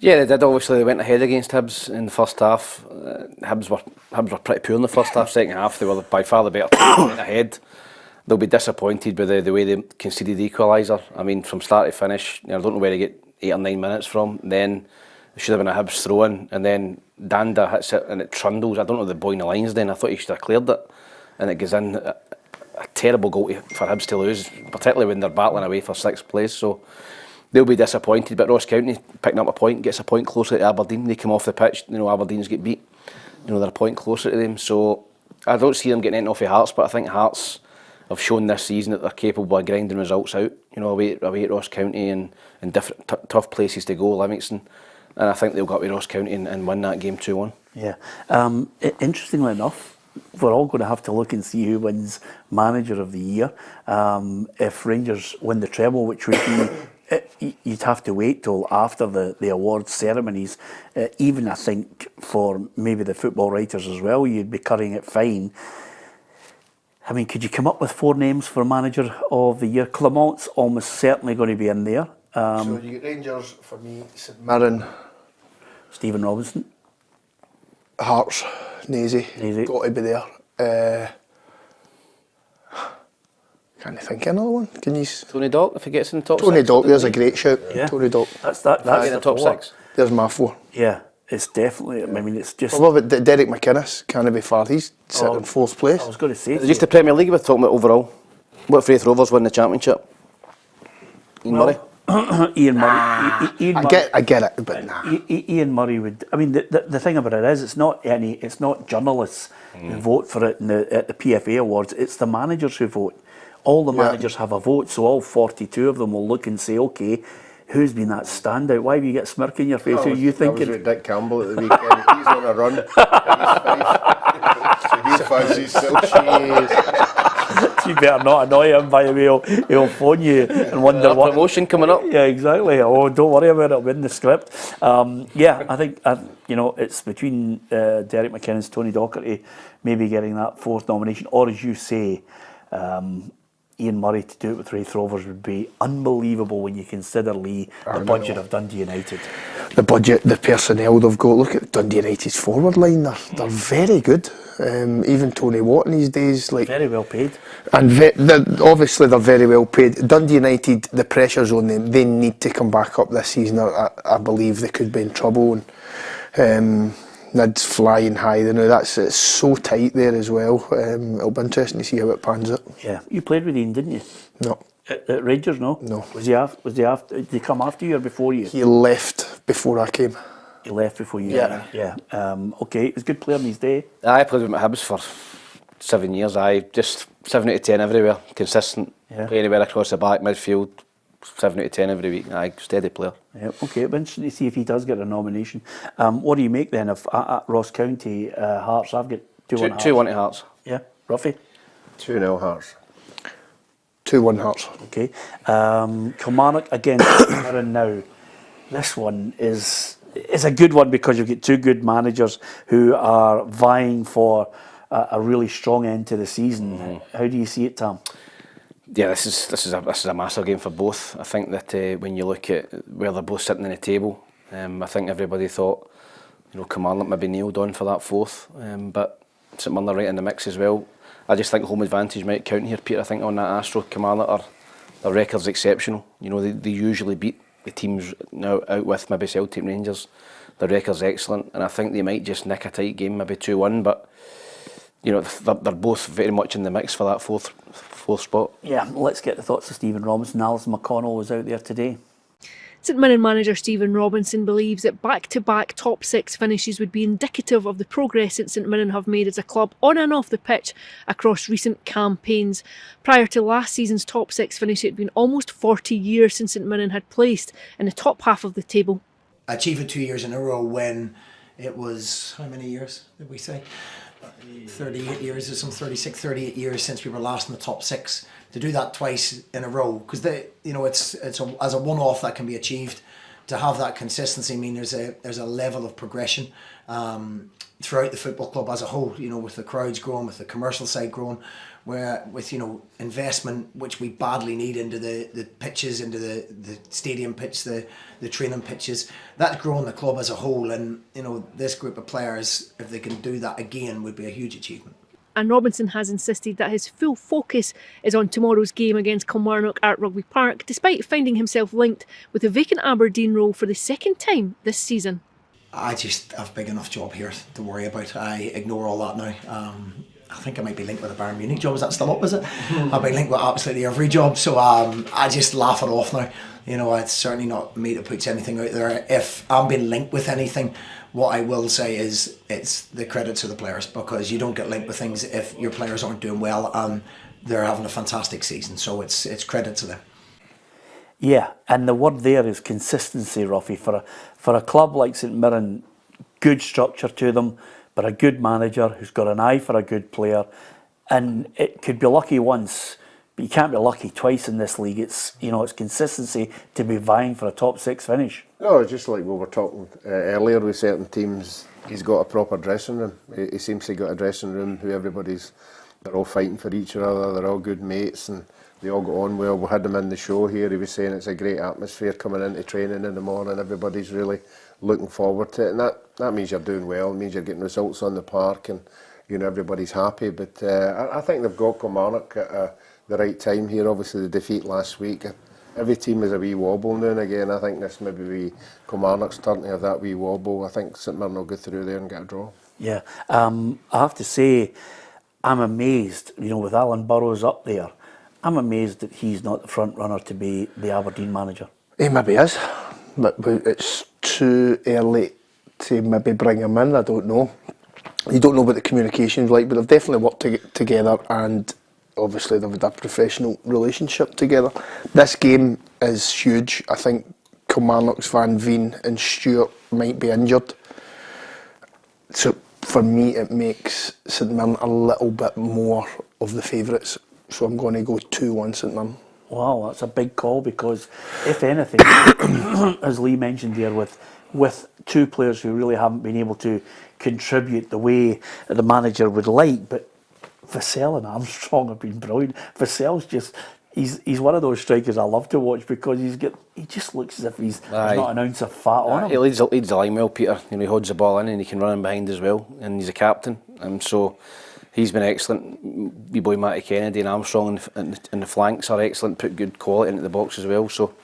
Yeah, they did. Obviously, they went ahead against Hibs in the first half. Hibs were pretty poor in the first half. Second half, they were by far the better team. They went ahead. They'll be disappointed by the way they conceded the equaliser. I mean, from start to finish, I don't know where they get 8 or 9 minutes from. Then it should have been a Hibs throw-in, and then Danda hits it and it trundles. I don't know the boy in the lines then. I thought he should have cleared it, and it goes in. A terrible goal for Hibs to lose, particularly when they're battling away for 6th place. So they'll be disappointed. But Ross County picking up a point, gets a point closer to Aberdeen. They come off the pitch, Aberdeen's get beat. They're a point closer to them. So I don't see them getting anything off of Hearts, but I think Hearts have shown this season that they're capable of grinding results out. Away at Ross County and in different tough places to go, Livingston. And I think they'll go up with Ross County and win that game 2-1. Yeah. Interestingly enough, we're all going to have to look and see who wins Manager of the Year. If Rangers win the treble, which would be, you'd have to wait till after the awards ceremonies. Even I think for maybe the football writers as well, you'd be cutting it fine. I mean, could you come up with 4 names for Manager of the Year? Clement's almost certainly going to be in there. So you get Rangers for me, St Mirren, Stephen Robinson. Hearts, Nazy, Nazy. got to be there. Can't think of another one. Can you? Tony Dock, if he gets in the top Tony six. Dock, there's a great shout. Yeah. Tony Dock. That's Get in the the top four. six. There's my 4. Yeah, it's definitely. I mean, it's just. What about Derek McInnes? Can't be far. He's sitting in 4th place. I was going to say. Just the Premier League, we're talking about overall. What if Wraith Rovers win the championship? Ian Murray? Ian Murray. Ian Murray. I get it, but nah. Ian Murray would. I mean, the thing about it is, it's not journalists who vote for it at the PFA Awards. It's the managers who vote. All the managers have a vote, so all 42 of them will look and say, okay, who's been that standout? Why have you got a smirk in your face? Who are you thinking? I was with Dick Campbell at the weekend. He's on a run. He's 5. So he's 6. You better not annoy him, by the way. He'll phone you and wonder what promotion coming up. Yeah, exactly. Oh, don't worry about it. It'll be in the script. Yeah, I think it's between Derek McInnes, Tony Docherty, maybe getting that 4th nomination, or as you say, Ian Murray to do it with Wraith Rovers would be unbelievable when you consider, Lee, the budget of Dundee United. The budget, the personnel they've got. Look at Dundee United's forward line. They're very good. Even Tony Watt in these days, very well paid. And obviously they're very well paid. Dundee United, the pressure's on them. They need to come back up this season. I believe they could be in trouble. And Nid's flying high. It's so tight there as well. It'll be interesting to see how it pans out. Yeah, you played with Ian, didn't you? No. At Rangers, no? No. Was he after? Did he come after you or before you? He left before I came. He left before you. Yeah. Yeah. Okay, he was a good player in his day. I played with Hibs for 7 years. Just 7 out of 10 everywhere, consistent. Yeah. Play anywhere across the back, midfield, 7 out of 10 every week. Steady player. Yeah. Okay, it'll be interesting to see if he does get a nomination. What do you make then of at Ross County Hearts? I've got 2-1 Hearts. 2-1 to Hearts. Yeah, Ruffy? 2-0 Hearts. 2-1 Hearts. Okay. Kilmarnock against Mirren now. This one is a good one because you've got 2 good managers who are vying for a really strong end to the season. How do you see it, Tam? Yeah, this is a massive game for both. I think that when you look at where they're both sitting in the table, I think everybody thought, Kilmarnock maybe nailed on for that 4th, but St Mirren are right in the mix as well. I just think home advantage might count here, Peter. I think on that Astro, Kilmarnock their record's exceptional. They usually beat the teams now out with maybe Celtic, Rangers. Their record's excellent, and I think they might just nick a tight game, maybe 2-1, but they're both very much in the mix for that fourth spot. Yeah, let's get the thoughts of Stephen Robinson. Alison McConnell was out there today. St Mirren manager Stephen Robinson believes that back-to-back top 6 finishes would be indicative of the progress that St Mirren have made as a club on and off the pitch across recent campaigns. Prior to last season's top 6 finish, it had been almost 40 years since St Mirren had placed in the top half of the table. Achieve it 2 years in a row when it was, how many years did we say? 38 years or some 36, 38 years since we were last in the top 6. To do that twice in a row, because it's as a one-off that can be achieved. To have that consistency, I mean, there's a level of progression throughout the football club as a whole. With the crowds growing, with the commercial side growing, where with investment which we badly need into the pitches, into the stadium pitch, the training pitches, that's growing the club as a whole. And this group of players, if they can do that again, would be a huge achievement. And Robinson has insisted that his full focus is on tomorrow's game against Kilmarnock at Rugby Park, despite finding himself linked with a vacant Aberdeen role for the 2nd time this season. I just have a big enough job here to worry about. I ignore all that now. I think I might be linked with a Bayern Munich job. Is that still up, is it? I've been linked with absolutely every job, so I just laugh it off now. It's certainly not me that puts anything out there. If I'm being linked with anything, what I will say is it's the credit to the players, because you don't get linked with things if your players aren't doing well and they're having a fantastic season. So it's credit to them. Yeah, and the word there is consistency, Ruffy. For a club like St Mirren, good structure to them, but a good manager who's got an eye for a good player. And it could be lucky once, but you can't be lucky twice in this league. It's it's consistency to be vying for a top 6 finish. No, just like we were talking earlier with certain teams, he's got a proper dressing room. He seems to have got a dressing room who they're all fighting for each other, they're all good mates, and they all got on well. We had him in the show here. He was saying it's a great atmosphere coming into training in the morning. Everybody's really looking forward to it, and that means you're doing well. It means you're getting results on the park, and everybody's happy. But I think they've got Kilmarnock at the right time here. Obviously, the defeat last week. Every team has a wee wobble now and again. I think this maybe be Kilmarnock's turn to have that wee wobble. I think St Mirren will go through there and get a draw. Yeah, I have to say, I'm amazed, with Alan Burrows up there, I'm amazed that he's not the front runner to be the Aberdeen manager. He maybe is, but it's too early to maybe bring him in. I don't know. You don't know what the communication's like, but they've definitely worked together, and obviously they've had a professional relationship together. This game is huge. I think Kilmarnock's Van Veen and Stewart might be injured. So for me, it makes St Mirren a little bit more of the favourites. So I'm going to go 2-1 St Mirren. Wow, that's a big call, because if anything, as Lee mentioned there, with two players who really haven't been able to contribute the way the manager would like, but Vassell and Armstrong have been brilliant. Vassell's just, he's one of those strikers I love to watch, because he just looks as if there's not an ounce of fat on him. He leads the line well, Peter. He holds the ball in and he can run in behind as well, and he's a captain, and so he's been excellent. Wee boy Matty Kennedy and Armstrong and the flanks are excellent, put good quality into the box as well. So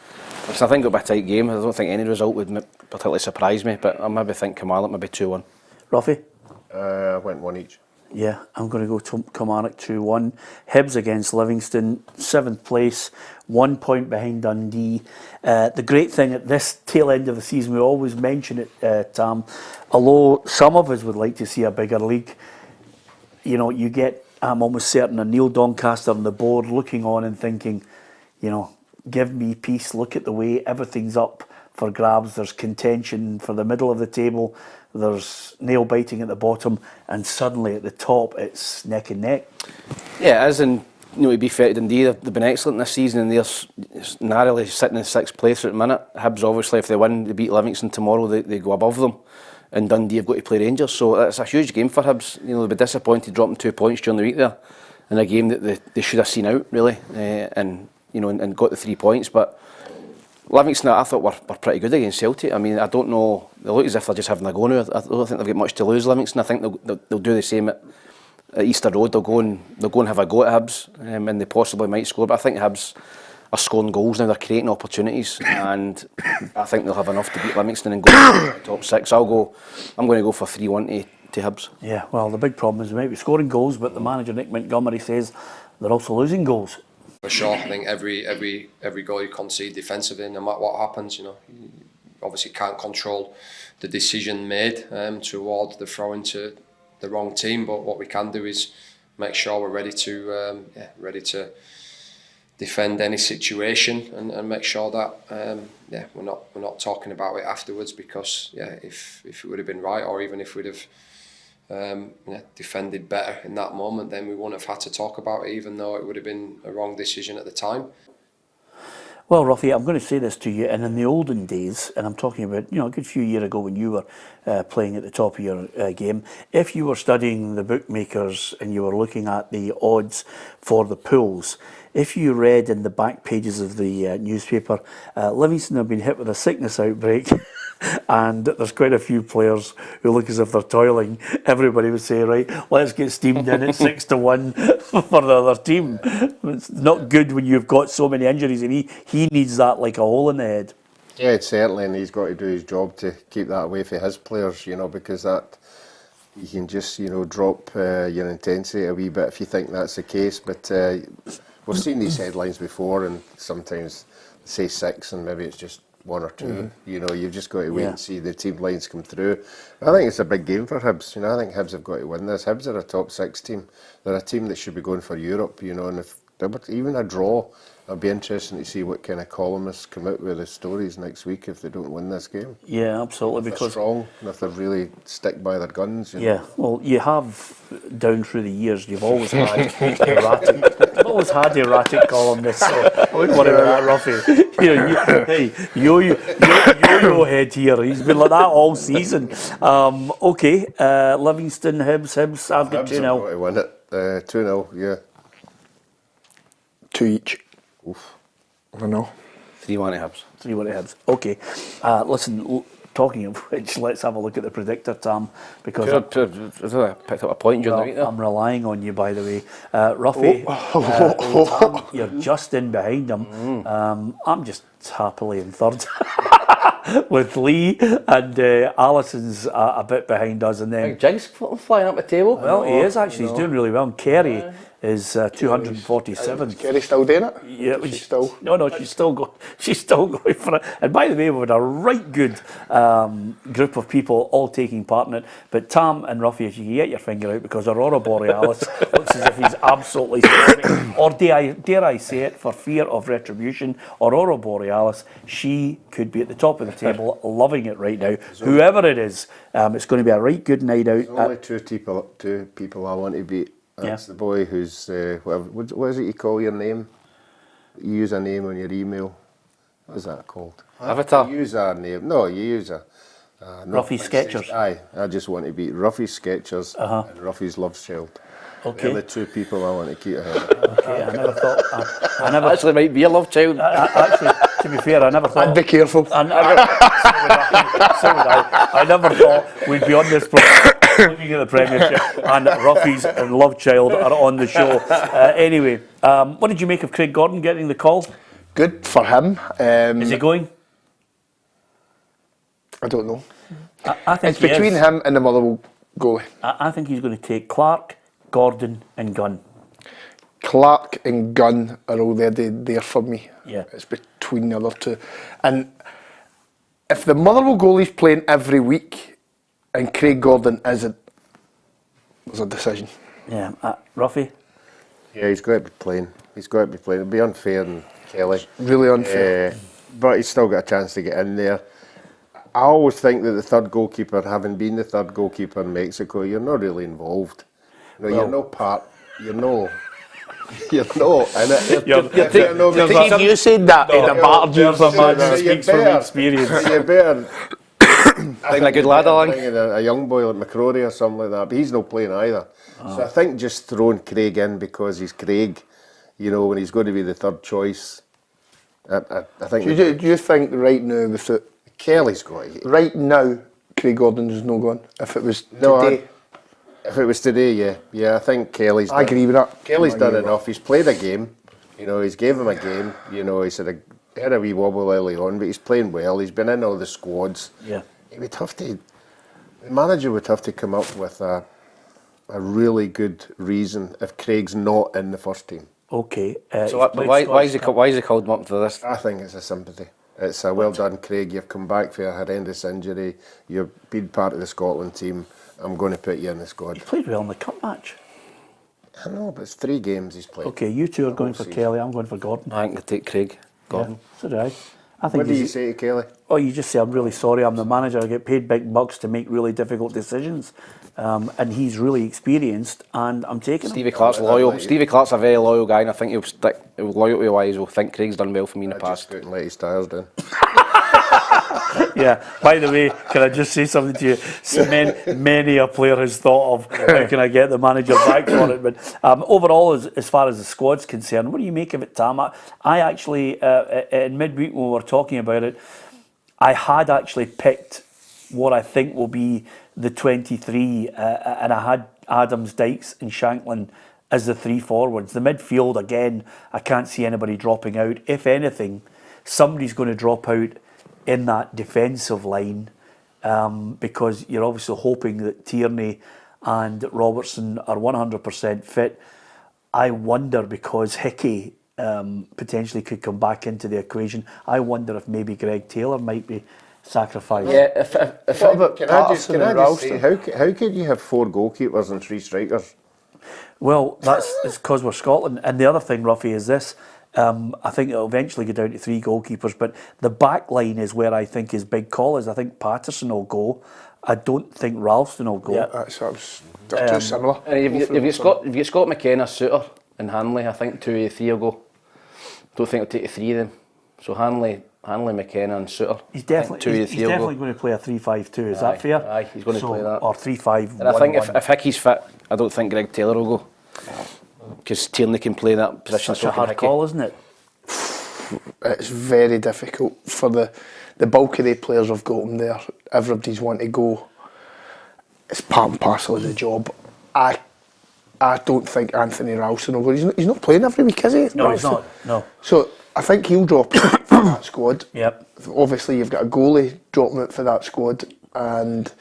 I think it'll be a tight game. I don't think any result would particularly surprise me, but I maybe think Kilmarnock maybe 2-1. Ruffy? I went one each. Yeah, I'm going to go to Kilmarnock 2-1. Hibs against Livingston, 7th place, 1 point behind Dundee. The great thing at this tail end of the season, we always mention it, Tam, although some of us would like to see a bigger league, you get, I'm almost certain, a Neil Doncaster on the board looking on and thinking, give me peace, look at the way everything's up for grabs. There's contention for the middle of the table, there's nail biting at the bottom, and suddenly at the top it's neck and neck. Yeah, it is, and to be fair to Dundee, they've been excellent this season, and they're narrowly sitting in 6th place at the minute. Hibs, obviously, if they win, they beat Livingston tomorrow, they go above them, and Dundee have got to play Rangers, so it's a huge game for Hibs. They'll be disappointed dropping 2 points during the week there, in a game that they should have seen out, really, and got the 3 points. But Livingston, I thought, were pretty good against Celtic. I mean, I don't know, they look as if they're just having a go now. I don't think they've got much to lose, Livingston. I think they'll do the same at Easter Road. They'll go and have a go at Hibs, and they possibly might score. But I think Hibs are scoring goals now, they're creating opportunities, and I think they'll have enough to beat Livingston and go to the top 6. I'm going to go for 3-1 to Hibs. Yeah, well, the big problem is they might be scoring goals, but the manager, Nick Montgomery, says they're also losing goals. For sure, I think every goal you concede defensively, no matter what happens, you obviously can't control the decision made towards the throw into the wrong team. But what we can do is make sure we're ready to defend any situation and make sure that we're not talking about it afterwards, because if it would have been right, or even if we'd have defended better in that moment, then we wouldn't have had to talk about it, even though it would have been a wrong decision at the time. Well, Ruffy, I'm going to say this to you, and in the olden days, and I'm talking about a good few years ago when you were playing at the top of your game, if you were studying the bookmakers and you were looking at the odds for the pools, if you read in the back pages of the newspaper, Livingston have been hit with a sickness outbreak, and there's quite a few players who look as if they're toiling, everybody would say, right, let's get steamed in at 6-1 for the other team. It's not good when you've got so many injuries, and he needs that like a hole in the head. Yeah, certainly, and he's got to do his job to keep that away from his players, because that you can just drop your intensity a wee bit if you think that's the case. But we've seen these headlines before, and sometimes say 6 and maybe it's just 1 or 2. You've just got to wait and see the team lines come through. I think it's a big game for Hibs. I think Hibs have got to win this. Hibs are a top 6 team. They're a team that should be going for Europe. And if even a draw, it'll be interesting to see what kind of columnists come out with the stories next week if they don't win this game. Yeah, absolutely. If they're strong, and if they really stick by their guns. Yeah, well, you have down through the years, you've always had erratic columnists. So I wouldn't worry about that, Ruffy. Hey, yo head here. He's been like that all season. Okay, Livingston, Hibs. I've got 2-0. Hibs have got to win it. 2-0. Yeah. 2 each. Oof. I don't know. 3-1 to Hibs. 3-1 to Hibs. Okay. Listen, talking of which, let's have a look at the predictor, Tam, because I picked up a point during the week there. I'm relying on you, by the way. Ruffy, Tam, you're just in behind him. I'm just happily in third. With Lee and Alison's a bit behind us, and then Jig's flying up the table. well, he is actually. He's doing really well. And Kerry is 247. Is Kerry still doing it? Yeah, She's still. No, she's still going for it. And by the way, we've had a right good group of people all taking part in it. But Tam and Ruffy, if you can get your finger out, because Aurora Borealis looks as if he's absolutely storming. Or dare I say it, for fear of retribution, Aurora Borealis, she could be at the top of the table, loving it right now. Whoever it is, it's going to be a right good night out. There's only two people I want to beat. That's the boy who's, what is it you call your name? You use a name on your email. What is that called? Avatar. You use a name. No, you use a... Ruffy Sketchers. Aye, I just want to beat Ruffy Sketchers and Ruffy's Love Child. Okay. They're the two people I want to keep ahead of. Okay, I never thought... I never Actually might be a love child. Actually, to be fair, I never thought... And be careful. So would I. I never thought we'd be on this program looking at the Premiership and Ruffy's and Love Child are on the show. Anyway, what did you make of Craig Gordon getting the call? Good for him. Is he going? I don't know. I think It's between him and the Motherwell goalie. I think he's going to take Clark, Gordon and Gunn. Clark and Gunn are already there for me. Yeah. It's between the other two. And if the Motherwell goalie's playing every week and Craig Gordon isn't, there's a decision. Yeah. Ruffy? Yeah, he's got to be playing. He's got to be playing. It'd be unfair on Kelly. Really unfair. But he's still got a chance to get in there. I always think that the third goalkeeper, having been the third goalkeeper in Mexico, you're not really involved. You know, you're no part. You're no. You're no. And If you said that in a battered you for man who speaks from experience. You better. I think a good lad along. A young boy like McCrory or something like that, but he's not playing either. So I think just throwing Craig in because he's Craig, you know, when he's going to be the third choice. I think. Do you think right now with it? Kelly's got it. Right now, Craig Gordon's no gone. If it was today, if it was today, yeah, I think Kelly's. I agree with that. Kelly's done enough. He's played a game. You know, he's gave him a game. You know, he's had a wee wobble early on, but he's playing well. He's been in all the squads. Yeah. He would have to. The manager would have to come up with a really good reason if Craig's not in the first team. Okay. So why is he called him up for this? I think it's a sympathy. It's a well done, Craig. You've come back for a horrendous injury. You've been part of the Scotland team. I'm going to put you in the squad. He played well in the cup match. I know, but it's 3 games he's played. Okay, you two are going for Kelly. I'm going for Gordon. I think I take Craig Gordon. Yeah, so do I. I think. What do you say to Kelly? Oh, you just say, I'm really sorry, I'm the manager, I get paid big bucks to make really difficult decisions. And he's really experienced, and I'm taking him. Stevie Clark's loyal. Stevie Clark's a very loyal guy, and I think loyalty-wise, will think Craig's done well for me in the past. Just let his tyres down. Yeah, by the way, can I just say something to you? So many a player has thought of how can I get the manager back for it. But overall, as far as the squad's concerned, what do you make of it, Tam? I actually, in midweek when we were talking about it, I had actually picked what I think will be the 23, and I had Adams, Dykes and Shanklin as the 3 forwards. The midfield, again, I can't see anybody dropping out. If anything, somebody's going to drop out in that defensive line, because you're obviously hoping that Tierney and Robertson are 100% fit. I wonder, because Hickey potentially could come back into the equation, I wonder if maybe Greg Taylor might be sacrificed. Yeah, Can I just say, how could you have 4 goalkeepers and 3 strikers? Well, it's because we're Scotland. And the other thing, Ruffy, is this. I think it'll eventually go down to 3 goalkeepers, but the back line is where I think his big call is. I think Patterson will go. I don't think Ralston will go. Yeah, they're too similar. If you Scott McKenna, Suter and Hanley, I think 2 of the 3 will go. Don't think it'll take the 3 of them. So Hanley, McKenna and Suter. He's definitely going to play a 3-5-2. Is that fair? Aye, he's going to play that. Or 3-5-1. And I think if Hickey's fit, I don't think Greg Taylor will go. Because Tierney can play that position. Such a hard call, isn't it? it's very difficult for the bulk of the players have got them there. Everybody's want to go. It's part and parcel of the job. I don't think Anthony Ralston will go. He's not playing every week, is he? No, he's not. No. So I think he'll drop out for that squad. Yep. Obviously, you've got a goalie dropping out for that squad, and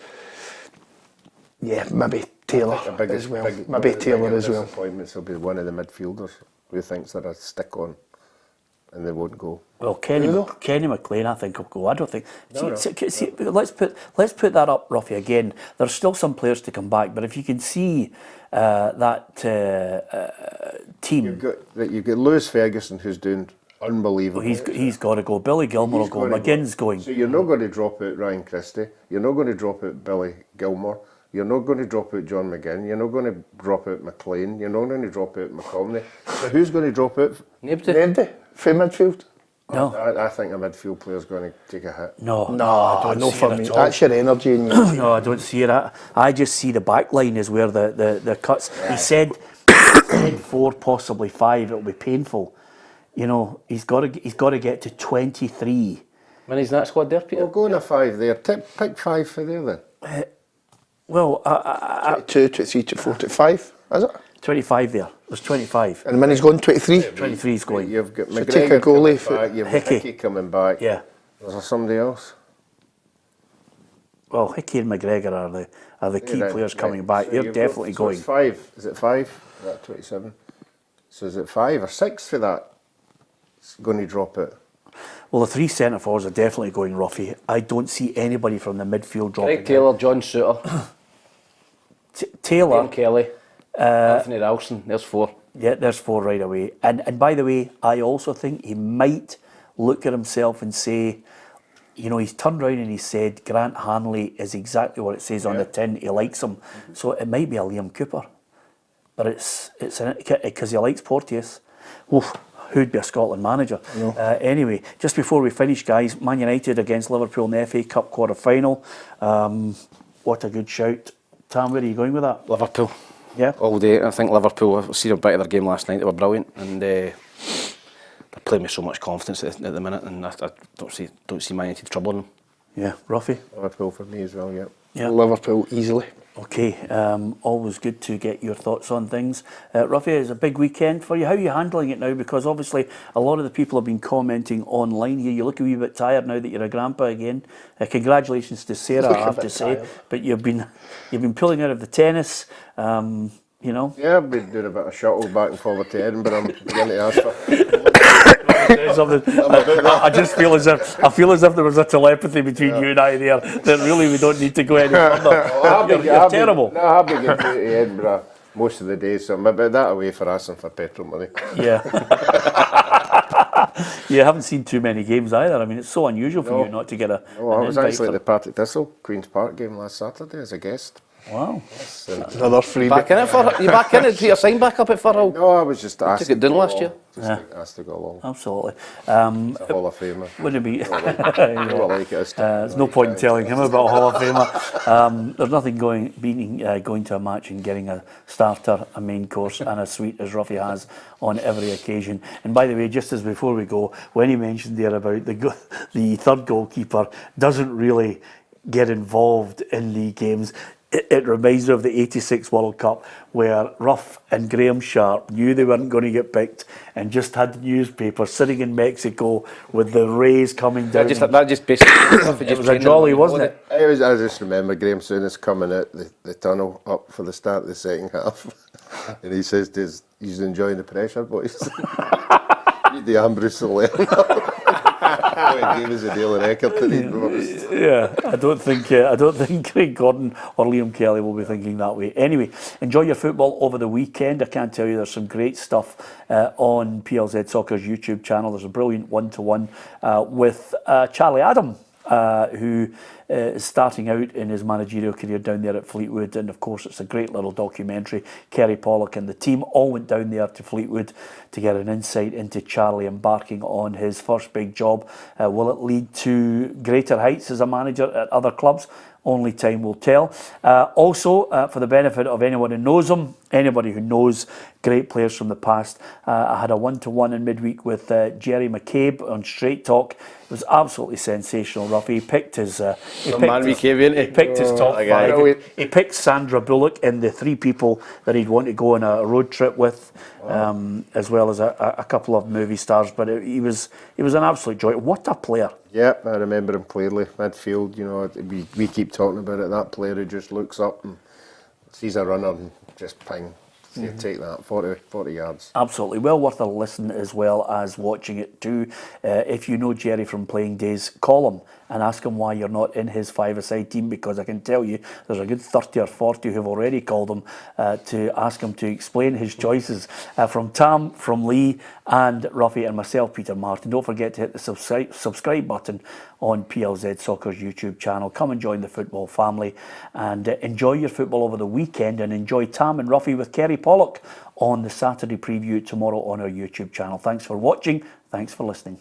yeah, maybe Taylor as well. Maybe Taylor as well. Disappointments will be one of the midfielders who thinks they're a stick on, and they won't go. Well, Kenny McLean, I think will go. I don't think. See, let's put that up, Ruffy. Again, there's still some players to come back, but if you can see that team, you've got Lewis Ferguson, who's doing unbelievable. He's got to go. Billy Gilmore will go. McGinn's going. So you're not going to drop out Ryan Christie. You're not going to drop out Billy Gilmore. You're not going to drop out John McGinn. You're not going to drop out McLean. You're not going to drop out McComney. So who's going to drop out? Nobody for midfield. No, I think a midfield player's going to take a hit. No, I don't see for it me. at all. That's your energy in you. No, I don't see it. I just see the back line is where the cuts. He said 4, possibly 5. It'll be painful. You know, he's got to get to 23. When he's in that squad there, Peter? Well, go on a 5 there. Pick 5 for there then. Well, 22, 23, 24, 25, is it? 25 there. There's 25. And when he's gone 23? 23 is going. You've got So McGregor take a goalie coming back. You've got Hickey coming back. Yeah. Is there somebody else? Well, Hickey and McGregor are the key players coming back. So They're definitely going. It's 5. Is it 5? That 27. So is it 5 or 6 for that? It's going to drop it. Well, the 3 centre forwards are definitely going, Ruffy. I don't see anybody from the midfield dropping. Craig Taylor, John Souttar, Taylor, Ian Kelly, Anthony Ralston. There's 4. Yeah, there's 4 right away. And by the way, I also think he might look at himself and say, you know, he's turned around and he said Grant Hanley is exactly what it says on the tin. He likes him. So it might be a Liam Cooper. But it's because he likes Porteous. Oof, who'd be a Scotland manager? Anyway, just before we finish, guys, Man United against Liverpool in the FA Cup quarter-final. What a good shout. Tam, where are you going with that? Liverpool. Yeah. All day. I think Liverpool, I've seen a bit of their game last night, they were brilliant, and they're playing with so much confidence at the minute, and I don't see Man United troubling them. Yeah, Ruffy? Liverpool for me as well, yeah. Liverpool easily. Okay, always good to get your thoughts on things. Ruffy, it's a big weekend for you. How are you handling it now? Because obviously a lot of the people have been commenting online here. You look a wee bit tired now that you're a grandpa again. Congratulations to Sarah, I have to say. Tired. But you've been pulling out of the tennis. You know. Yeah, I've been doing a bit of shuttle back and forward to Edinburgh. I'm beginning to ask for. I just feel as if there was a telepathy between you and I there. That really we don't need to go any further. You're terrible. No, I've been going to Edinburgh most of the days, so I'm about that away for us and for petrol money. Yeah. You haven't seen too many games either. I mean, it's so unusual for you not to get a. No, I was actually at the Partick Thistle Queen's Park game last Saturday as a guest. Wow. Another free Back in it for you back in it? Put your sign back up at Furrow? No, I was just asked. Took it down last year. Asked to go along. Absolutely. It's a Hall of Famer. Wouldn't it be? There's no point in telling him about a Hall of Famer. There's nothing going to a match and getting a starter, a main course, and a sweet as Ruffy has on every occasion. And by the way, just as before we go, when he mentioned there about the third goalkeeper doesn't really get involved in league games. It reminds me of the '86 World Cup where Ruff and Graham Sharp knew they weren't going to get picked and just had the newspaper sitting in Mexico with the rays coming down. That just basically it was a jolly, wasn't it? I just remember Graham Souness coming out the tunnel up for the start of the second half, and he says, "He's enjoying the pressure, boys." Need the Ambrose to learn. He gave us a daily record to read. Yeah, I don't think Craig Gordon or Liam Kelly will be thinking that way. Anyway, enjoy your football over the weekend. I can't tell you, there's some great stuff on PLZ Soccer's YouTube channel. There's a brilliant one-to-one with Charlie Adam, who starting out in his managerial career down there at Fleetwood, and of course it's a great little documentary. Kerry Pollock and the team all went down there to Fleetwood to get an insight into Charlie embarking on his first big job. Will it lead to greater heights as a manager at other clubs? Only time will tell. Also, for the benefit of anyone who knows him, anybody who knows great players from the past, I had a one-to-one in midweek with Jerry McCabe on Straight Talk. It was absolutely sensational, Ruffy. He picked his top five. He picked Sandra Bullock in the 3 people that he'd want to go on a road trip with, as well as a couple of movie stars. But he was an absolute joy. What a player! Yep, I remember him clearly. Midfield, you know, we keep talking about it. That player who just looks up and sees a runner and just ping. You take that 40 yards. Absolutely, well worth a listen as well as watching it too. If you know Jerry from playing days, call him and ask him why you're not in his five-a-side team, because I can tell you there's a good 30 or 40 who've already called him to ask him to explain his choices. From Tam, from Lee and Ruffy and myself, Peter Martin, don't forget to hit the subscribe button on PLZ Soccer's YouTube channel. Come and join the football family and enjoy your football over the weekend, and enjoy Tam and Ruffy with Kerry Pollock on the Saturday preview tomorrow on our YouTube channel. Thanks for watching. Thanks for listening.